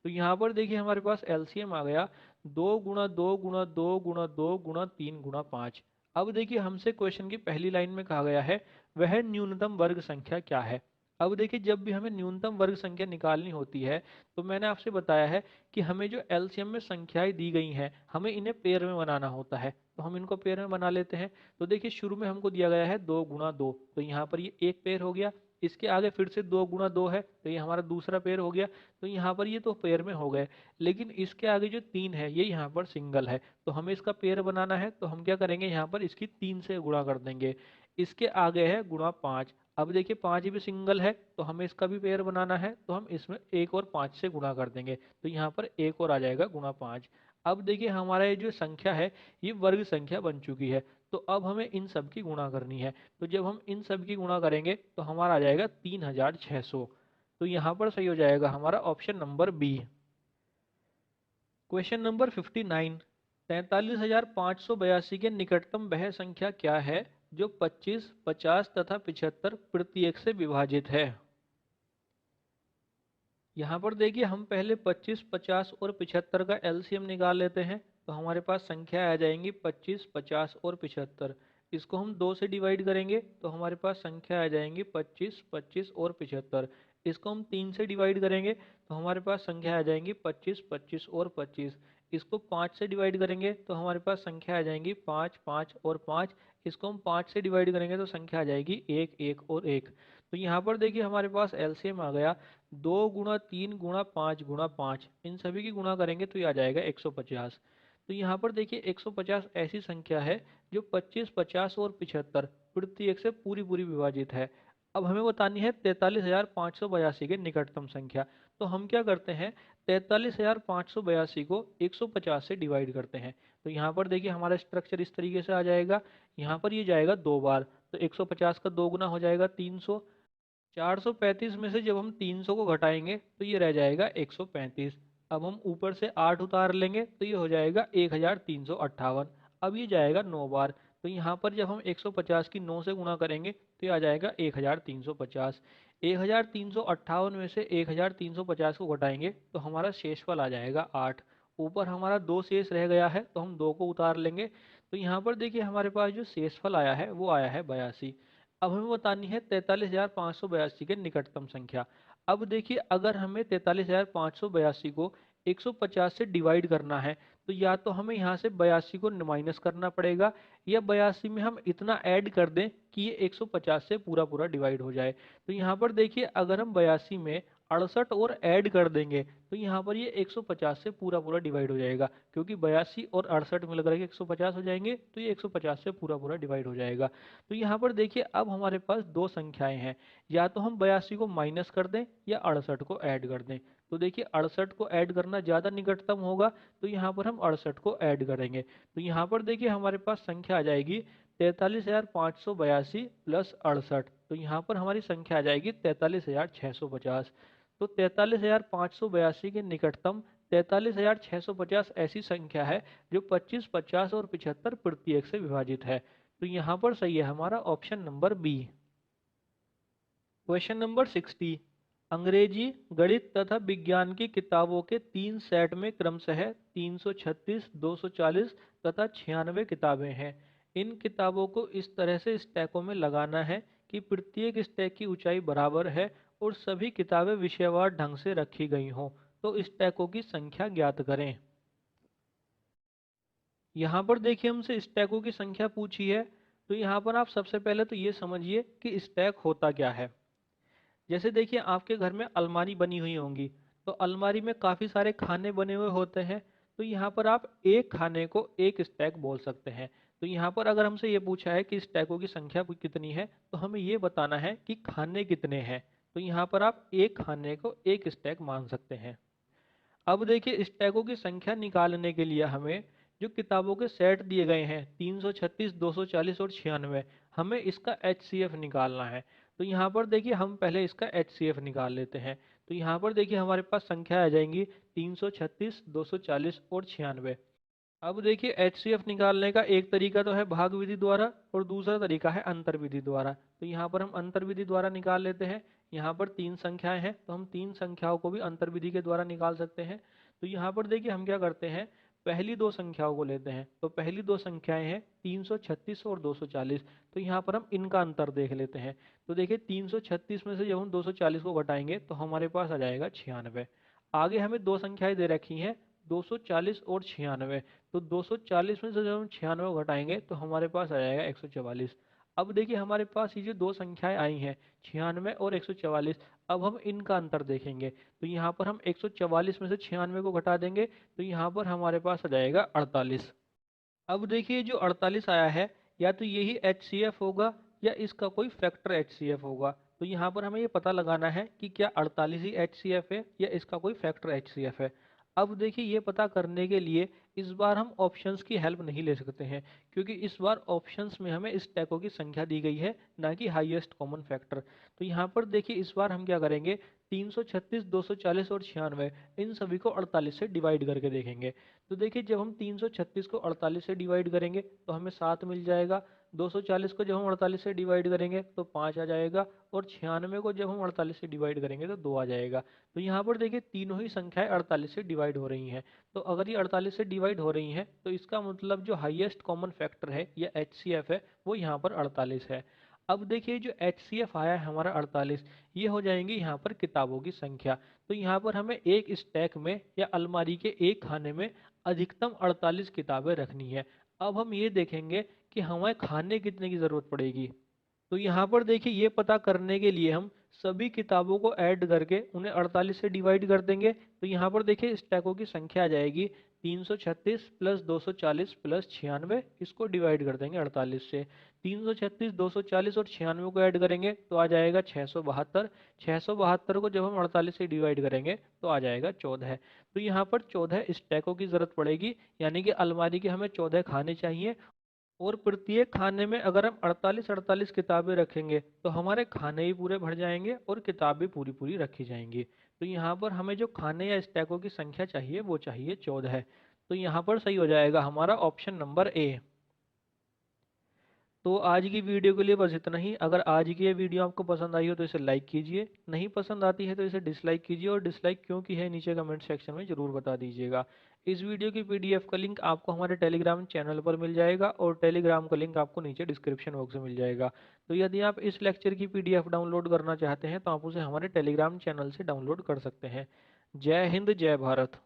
तो यहाँ पर देखिए हमारे पास एलसीएम आ गया 2 गुणा 2 गुणा 2 गुणा 2 गुणा 3 गुणा 5। अब देखिए हमसे क्वेश्चन की पहली लाइन में कहा गया है वह न्यूनतम वर्ग संख्या क्या है। अब देखिए जब भी हमें न्यूनतम वर्ग संख्या निकालनी होती है, तो मैंने आपसे बताया है कि हमें जो एलसीएम में संख्याएं दी गई हैं हमें इन्हें पेयर में बनाना होता है, तो हम इनको पेयर में बना लेते हैं। तो देखिए शुरू में हमको दिया गया है 2 गुणा 2, तो यहाँ पर ये एक पेयर हो गया। इसके आगे फिर से 2 गुणा 2 है, तो ये हमारा दूसरा पेयर हो गया। तो यहाँ पर ये तो पेयर में हो गए, लेकिन इसके आगे जो 3 है ये यहाँ पर सिंगल है, तो हमें इसका पेयर बनाना है। तो हम क्या करेंगे, यहाँ पर इसकी 3 से गुणा कर देंगे। इसके आगे है गुणा 5। अब देखिए 5 भी सिंगल है, तो हमें इसका भी पेयर बनाना है, तो हम इसमें 1 और 5 से गुणा कर देंगे, तो यहाँ पर 1 और आ जाएगा गुणा 5। अब देखिए हमारा ये जो संख्या है ये वर्ग संख्या बन चुकी है। तो अब हमें इन सब की गुणा करनी है, तो जब हम इन सब की गुणा करेंगे तो हमारा आ जाएगा 3600। तो यहाँ पर सही हो जाएगा हमारा option number B. Question number 59, 43,582 के निकटतम वह संख्या क्या है जो 25, 50 तथा 75 प्रत्येक से विभाजित है। यहाँ पर देखिए हम पहले 25, 50 और 75 का एलसीएम निकाल लेते हैं, तो हमारे पास संख्या आ जाएंगी 25, 50 और 75। इसको हम 2 से डिवाइड करेंगे तो हमारे पास संख्या आ जाएंगी 25, 25 और 75। इसको हम 3 से डिवाइड करेंगे तो हमारे पास संख्या आ जाएंगी 25, 25 और 25। इसको 5 से डिवाइड करेंगे तो हमारे पास संख्या आ जाएंगी 5, 5 और 5। इसको हम 5 से डिवाइड करेंगे तो संख्या आ जाएगी 1, 1 और 1। तो यहाँ पर देखिए हमारे पास एलसीएम आ गया 2 गुणा 3 गुणा 5 गुणा 5। इन सभी की गुणा करेंगे तो ये आ जाएगा 150। तो यहाँ पर देखिए 150 ऐसी संख्या है जो 25, 50 और 75 प्रत्येक से पूरी पूरी विभाजित है। अब हमें बतानी है 43,582 के निकटतम संख्या। तो हम क्या करते हैं, 43,582 को 150 से डिवाइड करते हैं। तो यहाँ पर देखिए हमारा स्ट्रक्चर इस तरीके से आ जाएगा। यहाँ पर ये जाएगा 2 बार, तो 150 का 2 गुना हो जाएगा 300। 435 में से जब हम 300 को घटाएंगे तो ये रह जाएगा 135। अब हम ऊपर से 8 उतार लेंगे तो ये हो जाएगा 1358। अब ये जाएगा 9 बार, तो यहाँ पर जब हम 150 की 9 से गुणा करेंगे तो ये आ जाएगा 1350। 1358 में से 1350 को घटाएंगे तो हमारा शेषफल आ जाएगा 8। ऊपर हमारा 2 शेष रह गया है तो हम 2 को उतार लेंगे। तो यहाँ पर देखिए हमारे पास जो शेषफल आया है वो आया है 82। अब हमें बतानी है 43,582 के निकटतम संख्या। अब देखिए अगर हमें 43,582 को 150 से डिवाइड करना है तो या तो हमें यहाँ से 82 को माइनस करना पड़ेगा, या 82 में हम इतना ऐड कर दें कि ये 150 से पूरा पूरा डिवाइड हो जाए। तो यहाँ पर देखिए अगर हम 82 में 68 और ऐड कर देंगे तो यहाँ पर ये 150 से पूरा पूरा डिवाइड हो जाएगा, क्योंकि 82 और 68 मिल करके 150 हो जाएंगे तो ये 150 से पूरा पूरा डिवाइड हो जाएगा। तो यहाँ पर देखिए अब हमारे पास दो संख्याएं हैं, या तो हम 82 को माइनस कर दें या 68 को ऐड कर दें। तो देखिए 68 को ऐड करना ज़्यादा निकटतम होगा, तो यहाँ पर हम 68 को ऐड करेंगे। तो यहाँ पर देखिए हमारे पास संख्या आ जाएगी 43,582 प्लस 68। तो यहाँ पर हमारी संख्या आ जाएगी 43,650। तो 43,582 के निकटतम 43,650 ऐसी संख्या है जो 25, 50 और 75 प्रत्येक से विभाजित है। तो यहाँ पर सही है हमारा option number B. Question number 60। अंग्रेजी, गणित तथा विज्ञान की किताबों के 3 सेट में क्रमशः 336, 240 तथा 96 किताबें हैं। इन किताबों को इस तरह से स्टैकों में लगाना है कि प्रत्येक स्टैक की ऊंचाई बराबर है और सभी किताबें विषयवार ढंग से रखी गई हों। तो स्टैकों की संख्या ज्ञात करें। यहाँ पर देखिए हमसे स्टैकों की संख्या पूछी है। तो यहाँ पर आप सबसे पहले तो ये समझिए कि स्टैक होता क्या है। जैसे देखिए आपके घर में अलमारी बनी हुई होंगी, तो अलमारी में काफ़ी सारे खाने बने हुए होते हैं। तो यहाँ पर आप एक खाने को एक स्टैक बोल सकते हैं। तो यहाँ पर अगर हमसे ये पूछा है कि स्टैकों की संख्या कितनी है, तो हमें ये बताना है कि खाने कितने हैं। तो यहाँ पर आप एक खाने को एक स्टैक मान सकते हैं। अब देखिए स्टैकों की संख्या निकालने के लिए हमें जो किताबों के सेट दिए गए हैं 336, 240 और 96, हमें इसका HCF निकालना है। तो यहाँ पर देखिए हम पहले इसका HCF निकाल लेते हैं। तो यहाँ पर देखिए हमारे पास संख्या आ जाएंगी 336, 240 और 96। अब देखिए HCF निकालने का एक तरीका तो है भाग विधि द्वारा और दूसरा तरीका है अंतर विधि द्वारा। तो यहाँ पर हम अंतर विधि द्वारा निकाल लेते हैं। यहाँ पर 3 संख्याएं हैं तो हम 3 संख्याओं को भी अंतर विधि के द्वारा निकाल सकते हैं। तो यहाँ पर देखिए हम क्या करते हैं, पहली दो संख्याओं को लेते हैं। तो पहली दो संख्याएं हैं 336 और 240। तो यहाँ पर हम इनका अंतर देख लेते हैं। तो देखिए 336 में से जब हम 240 को घटाएंगे तो हमारे पास आ जाएगा 96। आगे हमें दो संख्याएं दे रखी हैं 240 और 96। तो 240 में से जब हम 96 को घटाएंगे तो हमारे पास आ जाएगा 144। अब देखिए हमारे पास ये जो दो संख्याएं आई हैं 96 और 144, अब हम इनका अंतर देखेंगे। तो यहाँ पर हम 144 में से 96 को घटा देंगे तो यहाँ पर हमारे पास आ जाएगा 48। अब देखिए जो 48 आया है, या तो यही HCF होगा या इसका कोई फैक्टर HCF होगा। तो यहाँ पर हमें ये पता लगाना है कि क्या 48 ही HCF है या इसका कोई फैक्टर HCF है। अब देखिए ये पता करने के लिए इस बार हम ऑप्शंस की हेल्प नहीं ले सकते हैं, क्योंकि इस बार ऑप्शंस में हमें स्टैकों की संख्या दी गई है, ना कि हाईएस्ट कॉमन फैक्टर। तो यहाँ पर देखिए इस बार हम क्या करेंगे, 336, 240 और 96 इन सभी को 48 से डिवाइड करके देखेंगे। तो देखिए जब हम 336 को 48 से डिवाइड करेंगे तो हमें 7 मिल जाएगा। 240 को जब हम 48 से डिवाइड करेंगे तो 5 आ जाएगा, और 96 को जब हम 48 से डिवाइड करेंगे तो 2 आ जाएगा। तो यहाँ पर देखिए तीनों ही संख्याएं 48 से डिवाइड हो रही हैं। तो अगर ये 48 से डिवाइड हो रही हैं तो इसका मतलब जो हाईएस्ट कॉमन फैक्टर है या HCF है वो यहाँ पर 48 है। अब देखिए जो HCF आया है हमारा 48, ये हो जाएंगे यहाँ पर किताबों की संख्या। तो यहाँ पर हमें एक स्टैक में या अलमारी के एक खाने में अधिकतम 48 किताबें रखनी है। अब हम ये देखेंगे कि हमें खाने कितने की ज़रूरत पड़ेगी। तो यहाँ पर देखिए ये पता करने के लिए हम सभी किताबों को ऐड करके उन्हें 48 से डिवाइड कर देंगे। तो यहाँ पर देखिए स्टैकों की संख्या आ जाएगी 336 प्लस 240 प्लस 96, इसको डिवाइड कर देंगे 48 से। 336, 240 और 96 को ऐड करेंगे तो आ जाएगा 672। 672 को जब हम 48 से डिवाइड करेंगे तो आ जाएगा 14। तो यहाँ पर 14 स्टैकों की ज़रूरत पड़ेगी, यानी कि अलमारी के हमें 14 खाने चाहिए। और प्रत्येक खाने में अगर हम 48-48 किताबें रखेंगे तो हमारे खाने ही पूरे भर जाएंगे और किताबें पूरी पूरी रखी जाएंगी। तो यहाँ पर हमें जो खाने या स्टैकों की संख्या चाहिए वो चाहिए 14 है। तो यहाँ पर सही हो जाएगा हमारा ऑप्शन नंबर ए। तो आज की वीडियो के लिए बस इतना ही। अगर आज की ये वीडियो आपको पसंद आई हो तो इसे लाइक कीजिए, नहीं पसंद आती है तो इसे डिसलाइक कीजिए, और डिसलाइक क्यों की है नीचे कमेंट सेक्शन में ज़रूर बता दीजिएगा। इस वीडियो की पीडीएफ का लिंक आपको हमारे टेलीग्राम चैनल पर मिल जाएगा, और टेलीग्राम का लिंक आपको नीचे डिस्क्रिप्शन बॉक्स में मिल जाएगा। तो यदि आप इस लेक्चर की पीडीएफ डाउनलोड करना चाहते हैं तो आप उसे हमारे टेलीग्राम चैनल से डाउनलोड कर सकते हैं। जय हिंद, जय भारत।